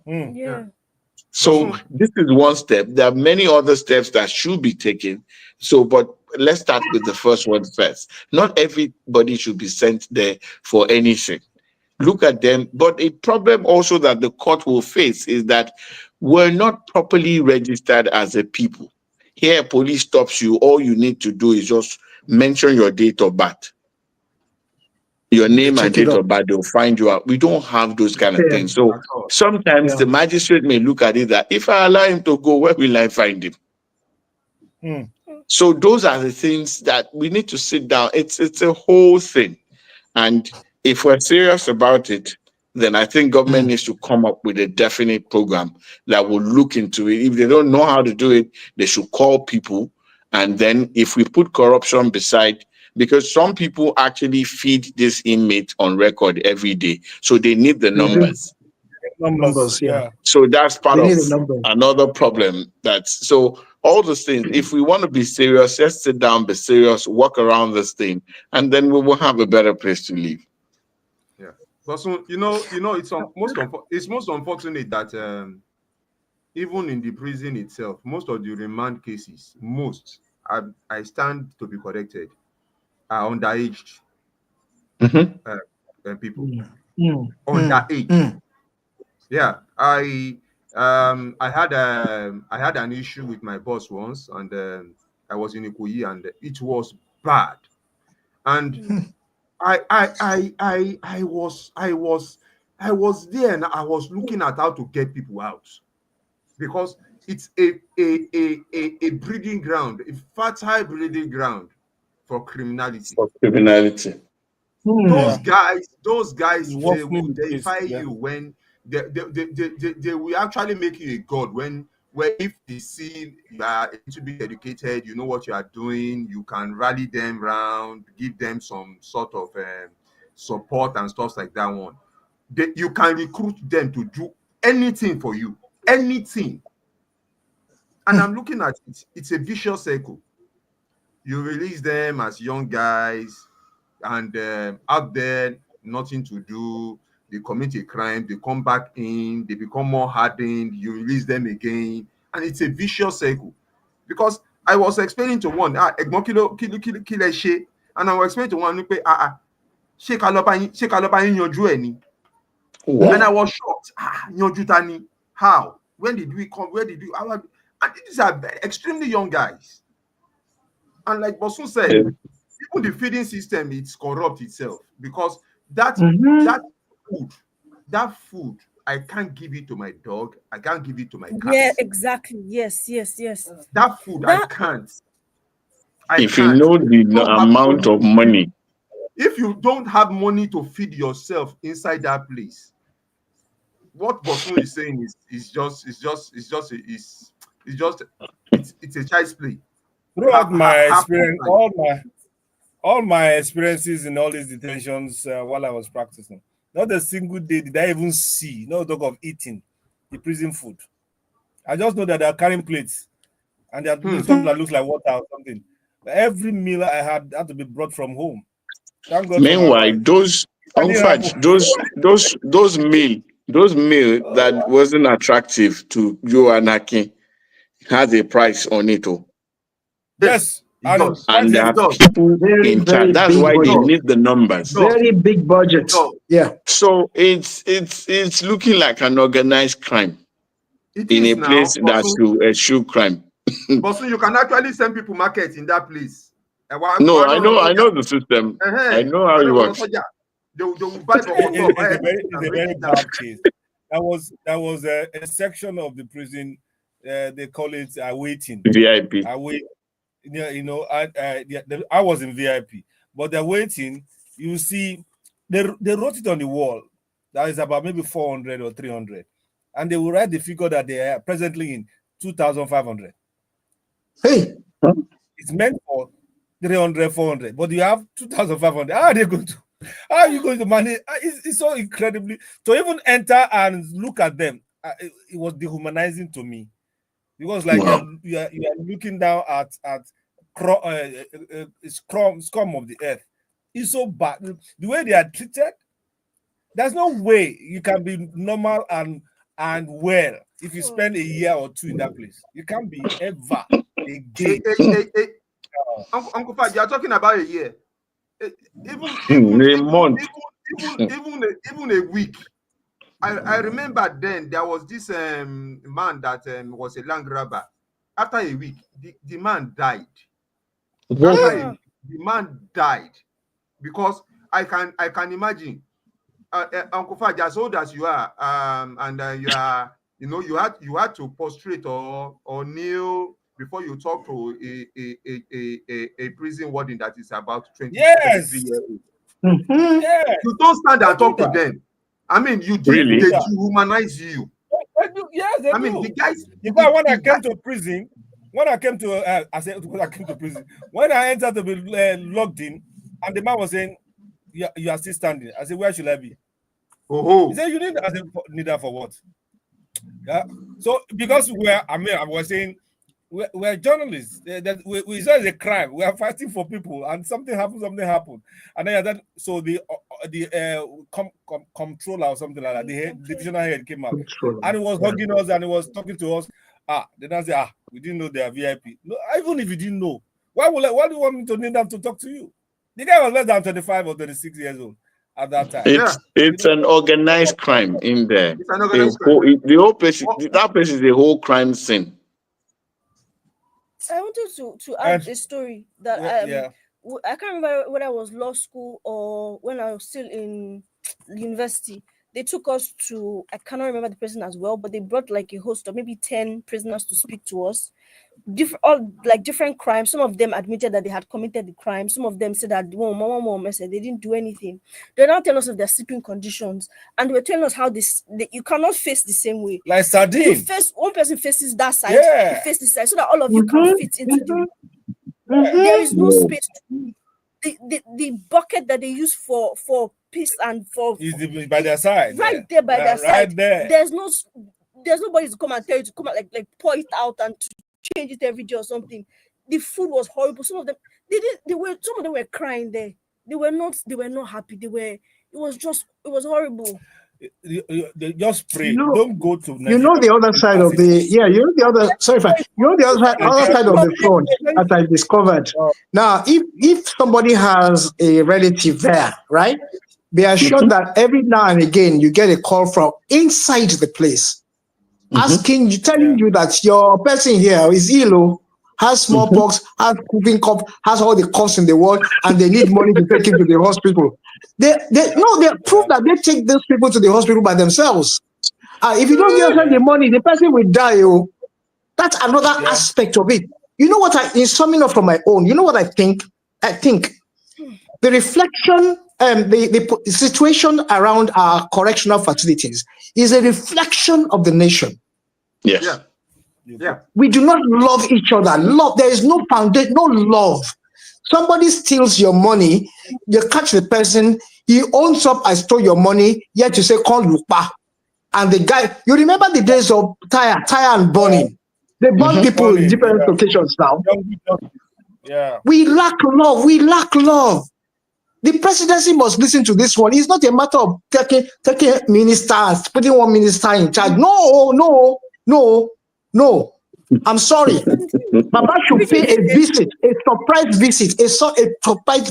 Yeah. So this is one step. There are many other steps that should be taken. So, but let's start with the first one first. Not everybody should be sent there for anything. Look at them. But a problem also that the court will face is that we're not properly registered as a people. Here, police stops you. All you need to do is just mention your date of birth. Your name and date of birth, they'll find you out. We don't have those kind of things. So sometimes the magistrate may look at it that if I allow him to go, where will I find him? So those are the things that we need to sit down. It's a whole thing. And if we're serious about it, then I think government needs to come up with a definite program that will look into it. If they don't know how to do it, they should call people. And then if we put corruption beside, because some people actually feed this inmate on record every day, so they need the numbers. Numbers, yeah. So that's part They of need a number. another problem. That's so all those things. If we want to be serious, let's sit down, be serious, work around this thing, and then we will have a better place to live. Yeah, but so it's most unfortunate that even in the prison itself, most of the remand cases, I stand to be corrected, are underaged people. Underage. Yeah, I had an issue with my boss once, and I was in Ikoyi, and it was bad. And I was there, and I was looking at how to get people out, because it's a breeding ground, a fertile breeding ground for criminality. Those guys, they will deify you when they will actually make you a god when where if they see you are a little bit educated, you know what you are doing, you can rally them round, give them some sort of support and stuff like that one. You can recruit them to do anything for you, anything. And I'm looking at it, it's a vicious circle. You release them as young guys, and out there, nothing to do. They commit a crime, they come back in, they become more hardened, you release them again, and it's a vicious circle. Because I was explaining to one, ẹ̀gbọ́n kí lẹ ṣe, and I was explaining to one pé ṣé ká lọ bá yín yanjú ẹ̀ ni? And I was shocked. Yanjú ta ni? How? When did we come? Where did we? And these are extremely young guys. And like Bosun said, even the feeding system, it's corrupt itself, because that food, I can't give it to my dog, I can't give it to my cat. Yeah, exactly. Yes. That food, I can't. If you know the amount of money. If you don't have money to feed yourself inside that place, what Bosun is saying is it's a child's play. Throughout my experience, all my experiences in all these detentions while I was practicing, not a single day did I even see no talk of eating the prison food. I just know that they're carrying plates and they're doing something that looks like water or something. Every meal I had to be brought from home. Thank God. Meanwhile, those meal that wasn't attractive to you and Aki has a price on it. Yes. And there are people in charge. That's why they need the numbers. Very big budget. Yeah. So it's looking like an organized crime in a place that's to eschew crime. But so you can actually send people market in that place. No, I know the system. I know how it works. They will buy it's a very bad case. That was a section of the prison. They call it waiting. VIP. I was in VIP, but they're waiting. You see, they wrote it on the wall. That is about maybe 400 or 300, and they will write the figure that they are presently in 2,500. Hey, it's meant for 300, 400, but you have 2,500. How are you going to manage? It's so incredibly to even enter and look at them. It was dehumanizing to me, because like you are looking down at scum of the earth. It's so bad. The way they are treated, there's no way you can be normal and well if you spend a year or two in that place. You can't be ever again. Uncle Fad, you are talking about a year. Even a month. Even a week. I remember then there was this man that was a land grabber. After a week, the man died. The man died because I can imagine, Uncle Faj, as old as you are, and you are, you had to prostrate or kneel before you talk to a prison warden that is about 23 years old. Yes. You don't stand and talk to them. I mean, they dehumanize you. Yes, they do. The guys. When I came to prison, when I came to prison, when I entered to be logged in, and the man was saying, "You are still standing." I said, "Where should I be?" Oh. He said, "You need." I said, "Need that for what?" Yeah. So because I was saying we're journalists. We saw it's a crime. We are fighting for people, and something happened. And then so the comptroller or something like that, the divisional head came out, and he was hugging us and he was talking to us. Then I said, we didn't know they are VIP. No, even if you didn't know, why do you want me to need them to talk to you? The guy was less than 25 or 26 years old at that time. It's an organized crime in there. It's an organized crime. The whole place, that place is a whole crime scene. I wanted to add a story that I can't remember whether I was law school or when I was still in university. they took us to, I cannot remember the prison as well, but they brought like a host of maybe 10 prisoners to speak to us. Different crimes. Some of them admitted that they had committed the crime. Some of them said that mama said they didn't do anything. They're now telling us of their sleeping conditions, and they were telling us how you cannot face the same way. Like sardine. You face one person faces that side, you face this side, so that all of you can fit into the. There is no space. The bucket that they use for peace and for is by their side. Right there by their right side. There. There's nobody to come and tell you to come out like pour it out and to change it every day or something. The food was horrible. Some of them some of them were crying there. They were not happy. It was horrible. They just pray. Don't go to Nigeria. You know the other side of the other side of the front that I discovered. Now, if somebody has a relative there, right? They are sure that every now and again you get a call from inside the place, telling you that your person here is ill, has smallpox, has cooking cough, has all the coughs in the world, and they need money to take him to the hospital. They prove that they take those people to the hospital by themselves. If you don't give them the money, the person will die. That's another aspect of it. You know what? In summing up from my own, you know what I think? I think the reflection, the situation around our correctional facilities is a reflection of the nation. Yes. Yeah. We do not love each other. There is no foundation, no love. Somebody steals your money, you catch the person, he owns up, I stole your money, yet you say, call Lupa. And the guy, you remember the days of tire and burning. They burn people in different locations now. Yeah. We lack love. The presidency must listen to this one. It's not a matter of taking ministers, putting one minister in charge. No. I'm sorry. Baba should pay a surprise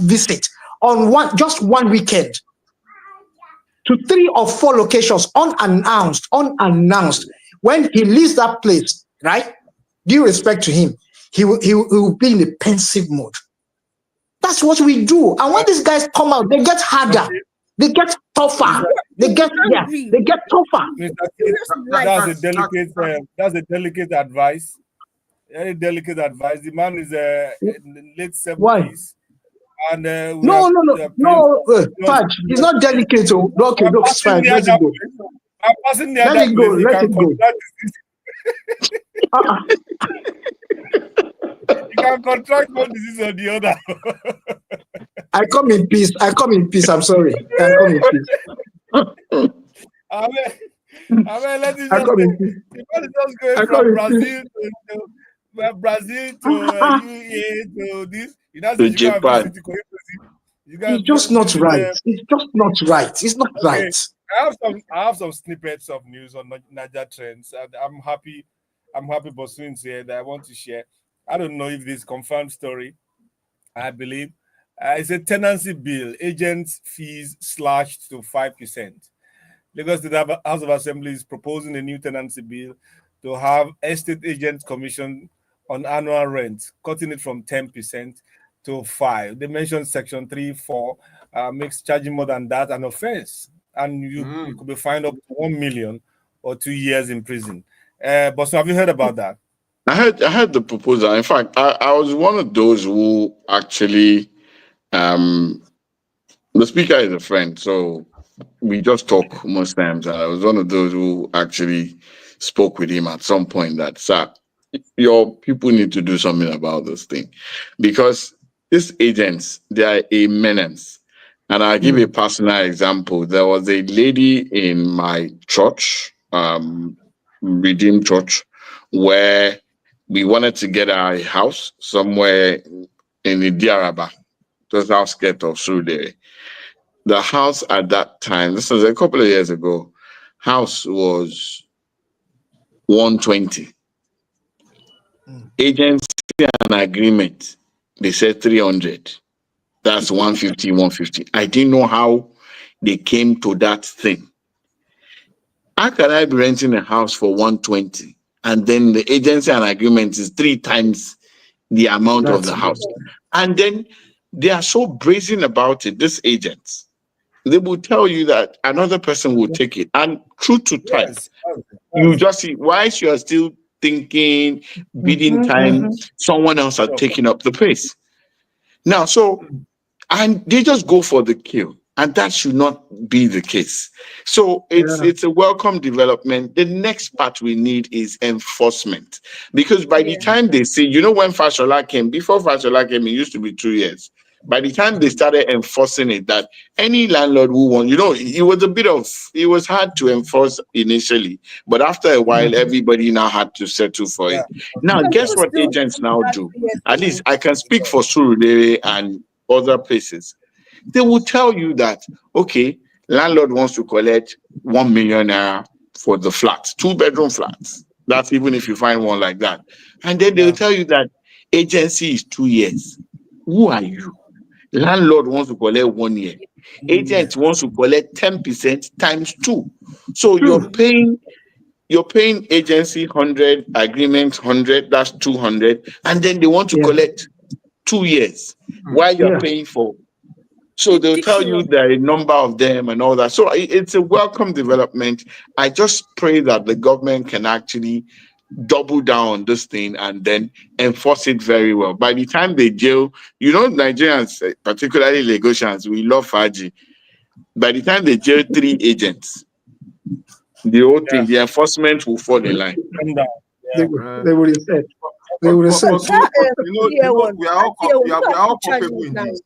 visit on just one weekend to 3 or 4 locations unannounced. When he leaves that place, right? Due respect to him, he will be in a pensive mood. That's what we do. And when these guys come out, they get harder. They get tougher. They get tougher. That's a delicate advice. Very delicate advice. The man is in the late 70s. Why? And no, Fudge, it's not delicate. Okay, look, it's fine. Let it go. I'm passing near let that it go. place. Let it go. You can contract one disease or the other. I come in peace. I'm sorry. I come in peace. I mean, let it just go. People just going from Brazil to UAE to this. You know, to Japan. It's just not right. It's just not right. It's not right. I have some snippets of news on Niger trends, and I'm happy Bosun's here that I want to share. I don't know if this is confirmed story. I believe it's a tenancy bill. Agents' fees slashed to 5%. Lagos State House of Assembly is proposing a new tenancy bill to have estate agents commission on annual rent, cutting it from 10% to 5%. They mentioned Section 3(4) makes charging more than that an offense, and you could be fined up to 1 million or 2 years in prison. But have you heard about that? I heard the proposal. In fact, I was one of those who actually, the speaker is a friend, so we just talk most times. And I was one of those who actually spoke with him at some point that, sir, your people need to do something about this thing, because these agents, they are a menace. And I'll give a personal example. There was a lady in my church, Redeemed Church, where we wanted to get a house somewhere in the Diaraba, just outskirts of Surulere. The house at that time, this was a couple of years ago, house was 120. Agency and agreement, they said 300. That's 150. I didn't know how they came to that thing. How can I be renting a house for 120 and then the agency and agreement is 3 times the amount of the house? And then they are so brazen about it, these agents. they will tell you that another person will take it. And true to type, Yes. you just see, whilst you are still thinking, bidding time, someone else are Sure. taking up the pace. Now, so, and they just go for the kill. And that should not be the case. So it's a welcome development. The next part we need is enforcement. Because by the Yeah. time they see, when Fashola came, before Fashola came, it used to be 2 years. By the time they started enforcing it, that any landlord who wants, it was hard to enforce initially. But after a while, everybody now had to settle for Yeah. it. Now, Some guess people what still agents do now that do? 2 years At least ago. I can speak for Surulere and other places. They will tell you that, okay, landlord wants to collect 1 million naira for the flat, 2-bedroom flats. That's even if you find one like that. And then they'll Yeah. tell you that agency is 2 years. Who are you? Landlord wants to collect 1 year. Agent wants to collect 10% times two. So you're paying agency 100, agreement 100, that's 200, and then they want to Yeah. collect 2 years while you're Yeah. paying for. So they'll tell you Ridiculous. there are a number of them and all that. So it's a welcome development. I just pray that the government can actually double down on this thing and then enforce it very well. By the time they jail, Nigerians, particularly Lagosians, we love Faji. By the time they jail 3 agents, the whole thing, Yeah. the enforcement will fall in line. Come down. They Yeah. would, Uh, they would have said. They but, would have but, said. but soon, That year one, we are all that year one, we people are are all still charging culpable it in now. this.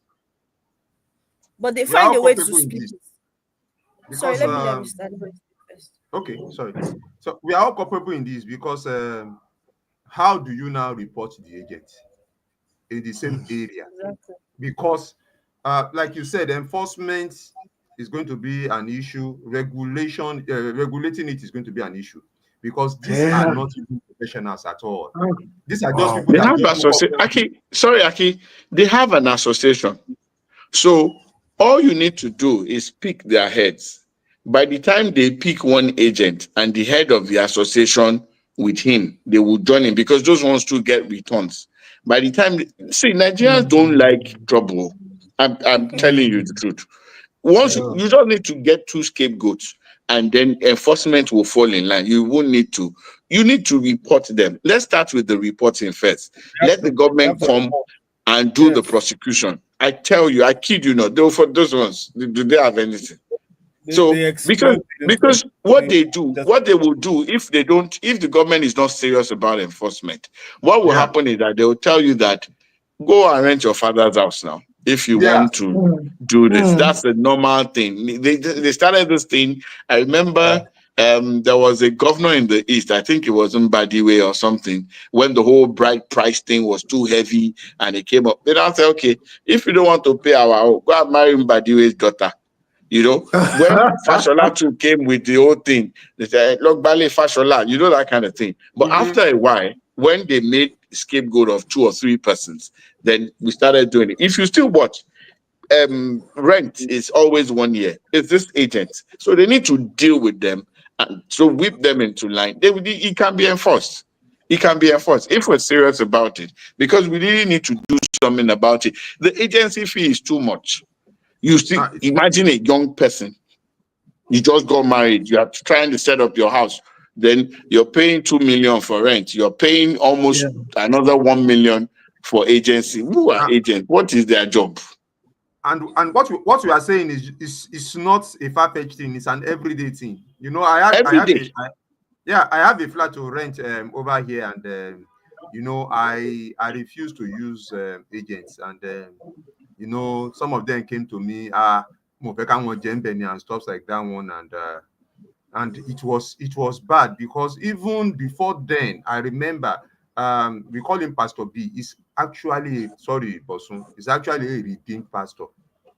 But they We are find all a way to culpable in split this it. Sorry, because let me start first. okay, sorry. So we are all culpable in this because how do you now report the agent in the same area? Exactly. Because like you said, enforcement is going to be an issue. Regulating it is going to be an issue because these are Yeah. not even professionals at all. Oh, These are just Wow. people They that have just woke up. association. Aki, they have an association. So all you need to do is pick their heads. By the time they pick one agent and the head of the association with him, they will join him because those ones to get returns. By the time, see, Nigerians don't like trouble. I'm telling you the truth. Once yeah. you just need to get two scapegoats and then enforcement will fall in line. You need to report them. Let's start with the reporting first. You have Let to, the you have government to come report. and do the Yes. prosecution. I tell you, I kid you not. Though for those ones, do they have anything? They So exploit this because thing. Just what they will do if the government is not serious about enforcement, what will Yeah, happen is that they will tell you that go and rent your father's house now if you yeah. want to Mm, do this. mm, That's the normal thing. They started this thing. I yeah. remember there was a governor in the east. I think it was in Badiwe or something. When the whole bright price thing was too heavy, and it came up, they now say, okay, if you don't want to pay our, go and marry Badiwe's daughter. When Fashola too came with the whole thing, they said, look, Bale Fashola, that kind of thing. But Mhm. after a while, when they made scapegoat of 2 or 3 persons, then we started doing it. If you still watch, rent is always 1 year. It's this agent. So they need to deal with them and so whip them into line. It can be enforced. It can be enforced if we're serious about it, because we really need to do something about it. The agency fee is too much. You see, Uh, imagine a young person, you just got married, you are trying to set up your house, then you're paying 2 million for rent, you're paying yeah. almost another 1 million for agency. Who are uh, agents? What is their job? and what we are saying is not a far-fetched thing. It's an everyday thing. I Every have day. I have a flat to rent over here, and I refuse to use agents, and some of them came to me, mo fẹ́ káwọn jẹ́ ń bẹ̀ ni and stuff like that one, and it was bad because even before then, I remember we call him Pastor B. He's actually, sorry, Bosun, he's actually a redeemed pastor.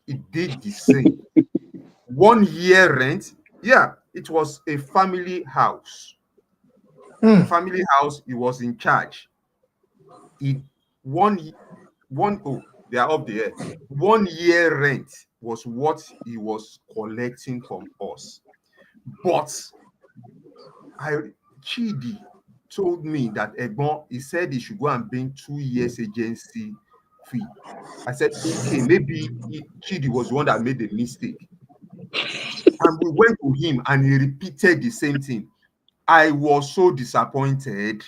He did the same. 1 year rent. Yeah, it was a family house. Mm, Family house. He was in charge. It one one oh they are up there. 1 year rent was what he was collecting from us. But Chidi told me that Egbon, he said he should go and bring 2 years agency fee. I said, okay, maybe Chidi was the one that made the mistake. And we went to him and he repeated the same thing. I was so disappointed.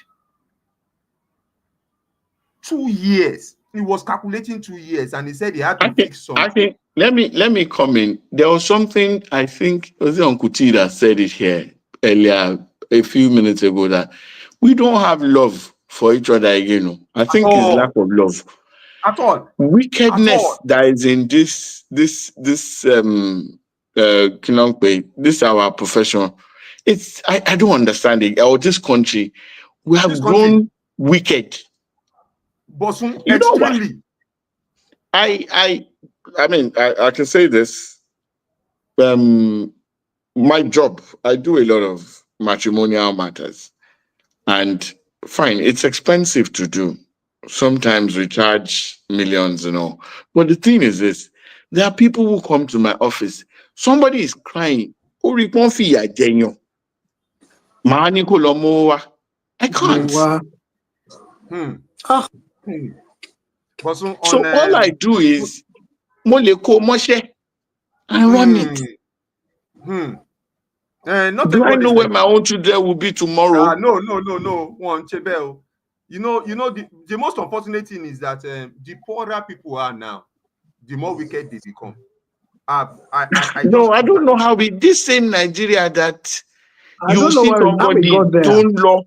2 years. He was calculating 2 years and he said he had to fix I something. think let me come in. There was something I think was it Uncle T that said it here earlier a few minutes ago that we don't have love for each other again. No. I think it's lack all. of love. At all. Wickedness that is in this Kinongpe, this our profession. It's I don't understand it. Or this country, we have This country, grown wicked. Bosun, You know what? extremely. I mean, I can say this. My job, I do a lot of matrimonial matters, and fine, it's expensive to do. Sometimes we charge millions, But the thing is this: there are people who come to my office. Somebody is crying. "Ori pon fiya jeyan." Màá ní kó lọ mówó wá. I can't. Ah, Bosun, So on all I do is mo le kó mọ́ṣẹ́ and run it. Not Do I everybody know is where like my own children will be tomorrow? no. One Chebel. You know, the most unfortunate thing is that the poorer people are now, the more wicked they become. I No, just I feel don't that. know how this same Nigeria that I you don't know see how we somebody got there. don't law.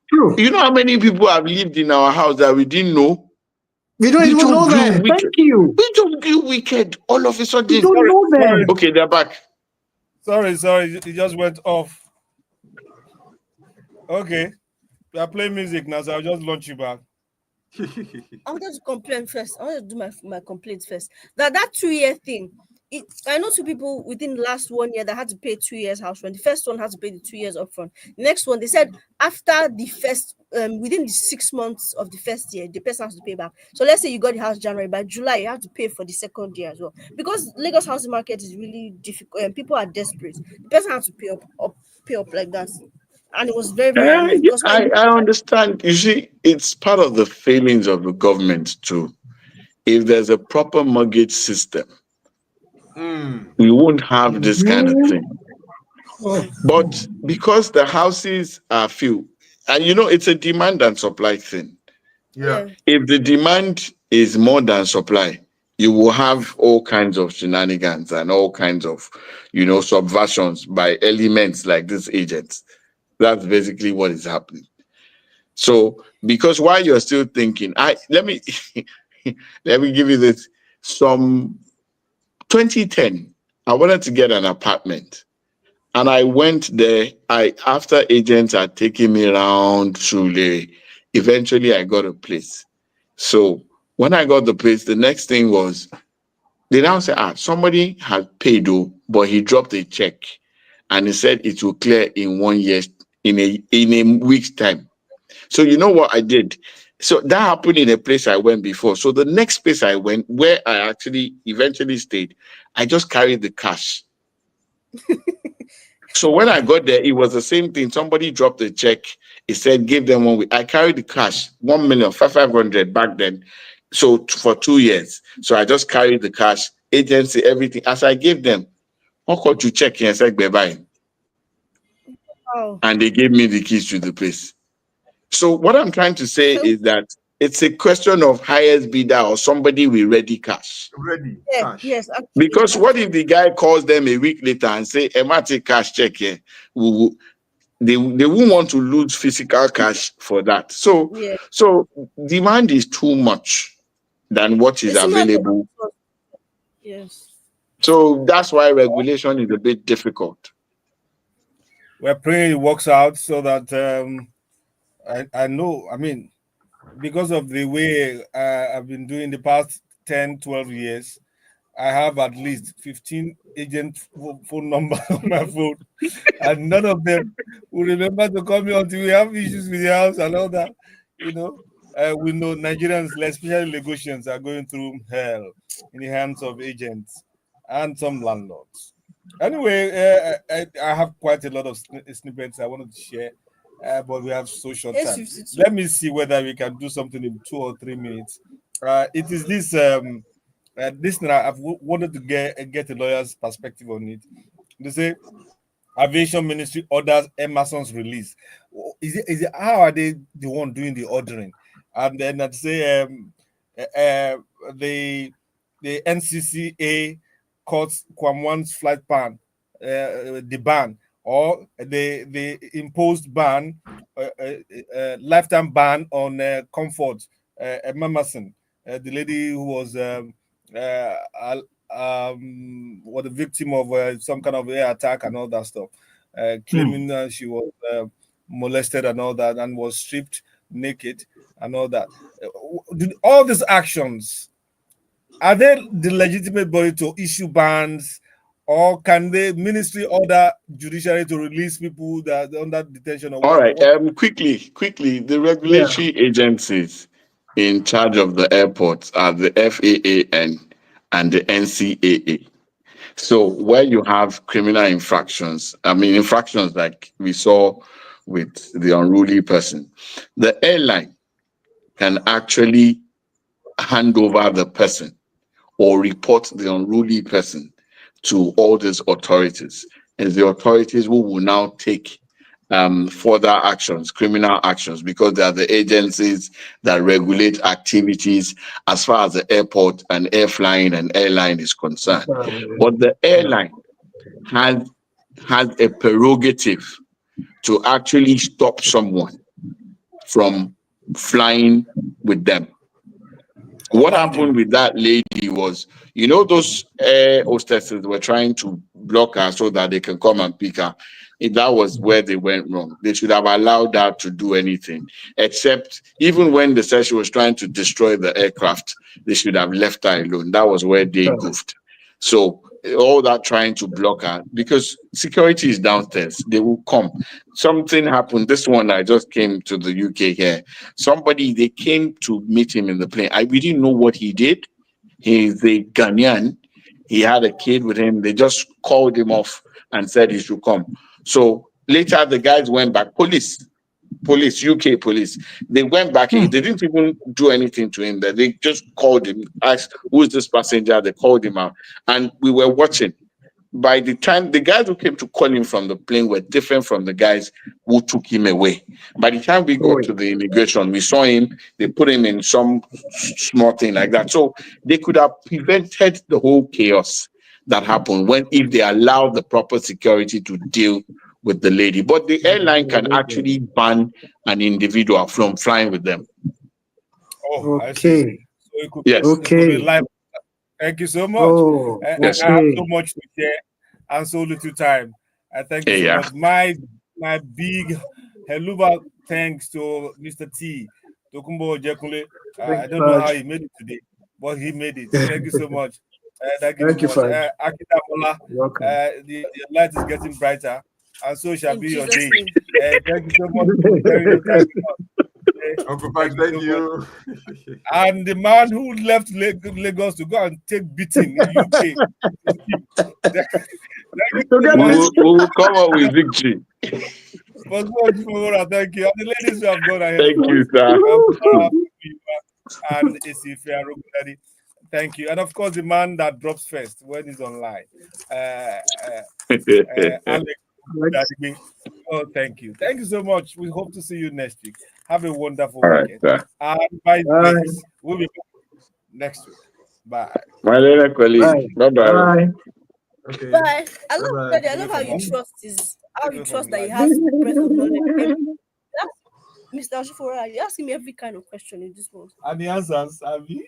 True. You know how many people have lived in our house that we didn't know? We don't even know them. Thank you. We just grew wicked all of a We sudden. don't know them. Okay, they're back. Sorry, it just went off. Okay, we are playing music now, so I'll just launch you back. I wanted to complain first. I want to do my complaint first. That 2-year thing. I know 2 people within the last 1 year that had to pay 2 years house rent. The first one had to pay the 2 years upfront. The next one, they said after the first, within the 6 months of the first year, the person has to pay back. So let's say you got the house January, by July you have to pay for the second year as well. Because Lagos housing market is really difficult and people are desperate. The person has to pay up like that. And it was very, very annoying because I understand. You see, it's part of the failings of the government too. If there's a proper mortgage system, we won't have this kind of thing. But because the houses are few, and it's a demand and supply thing. Yeah. If the demand is more than supply, you will have all kinds of shenanigans and all kinds of, subversions by elements like these agents. That's basically what is happening. So, because while you're still thinking, let me let me give you this. Some 2010, I wanted to get an apartment. And I went there. After agents had taken me around Sule, eventually I got a place. So when I got the place, the next thing was they now say, somebody had paid, but he dropped a check, and he said it will clear in 1 year, in a week's time. So you know what I did? So that happened in a place I went before. So the next place I went, where I actually eventually stayed, I just carried the cash. So when I got there, it was the same thing. Somebody dropped a check. It said, give them 1 week. I carried the cash, 1,500,000 back then. So for 2 years. So I just carried the cash, agency, everything. As I gave them, how could you check and said, bye-bye? Wow. And they gave me the keys to the place. So what I'm trying to say is that it's a question of highest bidder or somebody with ready cash. Ready cash. Yes, actually, Because what if the guy calls them a week later and say, take cash check here? They won't want to lose physical cash for that. So demand is too much than what is available. Yes. So that's why regulation is a bit difficult. We're praying it works out so that I know, because of the way I've been doing the past 10, 12 years, I have at least 15 agent phone numbers on my phone, and none of them will remember to call me until we have issues with the house and all that. We know Nigerians, especially Lagosians, are going through hell in the hands of agents and some landlords. Anyway, I have quite a lot of snippets I wanted to share, but we have so short time. Let me see whether we can do something in 2 or 3 minutes. It is this. This I've wanted to get a lawyer's perspective on it. They say Aviation Ministry orders Emerson's release. Is it how are they the one doing the ordering? And then I'd say the NCCA cuts Kwamwan's flight ban, the ban, or they imposed ban, lifetime ban on Comfort Emerson, the lady who was the victim of some kind of air attack and all that stuff, claiming that she was molested and all that, and was stripped naked and all that. All these actions, are they the legitimate body to issue bans, or can the ministry order judiciary to release people that are under detention? Or All right. what? Quickly, the regulatory agencies in charge of the airports are the FAAN and the NCAA. So where you have criminal infractions, infractions like we saw with the unruly person, the airline can actually hand over the person or report the unruly person to all these authorities. And the authorities who will now take further actions, criminal actions, because they are the agencies that regulate activities as far as the airport and air flying and airline is concerned. But the airline has a prerogative to actually stop someone from flying with them. What happened with that lady was, those air hostesses were trying to block her so that they can come and pick her. That was where they went wrong. They should have allowed her to do anything, except even when they said she was trying to destroy the aircraft, they should have left her alone. That was where they goofed. So all that trying to block her, because security is downstairs, they will come. Something happened. This one, I just came to the UK here. They came to meet him in the plane. We didn't know what he did. He's a Ghanaian. He had a kid with him. They just called him off and said he should come. So later the guys went back. Police, UK police. They went back. They didn't even do anything to him. They just called him, asked, who is this passenger? They called him out. And we were watching. By the time the guys who came to call him from the plane were different from the guys who took him away. By the time we got to the immigration, we saw him, they put him in some small thing like that. So they could have prevented the whole chaos that happened if they allowed the proper security to deal with the lady. But the airline can actually ban an individual from flying with them. Oh, I see. So it could, yes. It could be live. Thank you so much. Yes. I have so much to share and so little time. I thank you so much. My big hello thanks to Mr. T, Tokunbo, Ojekunle. I don't know how he made it today, but he made it. Thank you so much. Thank you so much. Akintunde-Johnson, the light is getting brighter, and so shall be your day. Thank you so much. Uncle Pat, thank you. And the man who left Lagos to go and take beating in UK. We will come up with victory. Thank you. And the ladies who have gone ahead. Thank you, sir. And Osifowora. Thank you. And of course, the man that drops first when he's online. Alex. Oh, thank you. Thank you so much. We hope to see you next week. Have a wonderful weekend. And bye. We'll be back next week. Bye. My little colleague. Bye. Okay. Bye. I love how you trust that he has breath of knowledge. Mr. Osifowora, you're asking me every kind of question in this world. And the answers, Abby.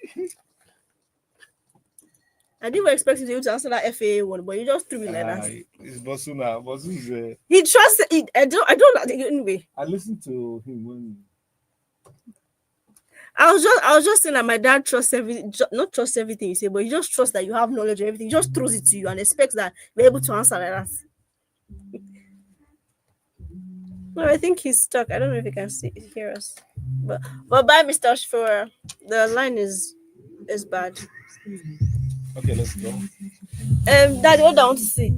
I didn't expect you to answer that FAA one, but you just threw it like that. It's Bosun now. Bosun he trusts it. I don't anyway. I listened to him when I was just saying that my dad trusts everything, not trust everything you say, but he just trusts that you have knowledge of everything. He just throws it to you and expects that you're able to answer like that. No, I think he's stuck. I don't know if he can hear us. But bye, Mr. Osifowora. The line is bad. Okay, let's go. Daddy, what I want to say.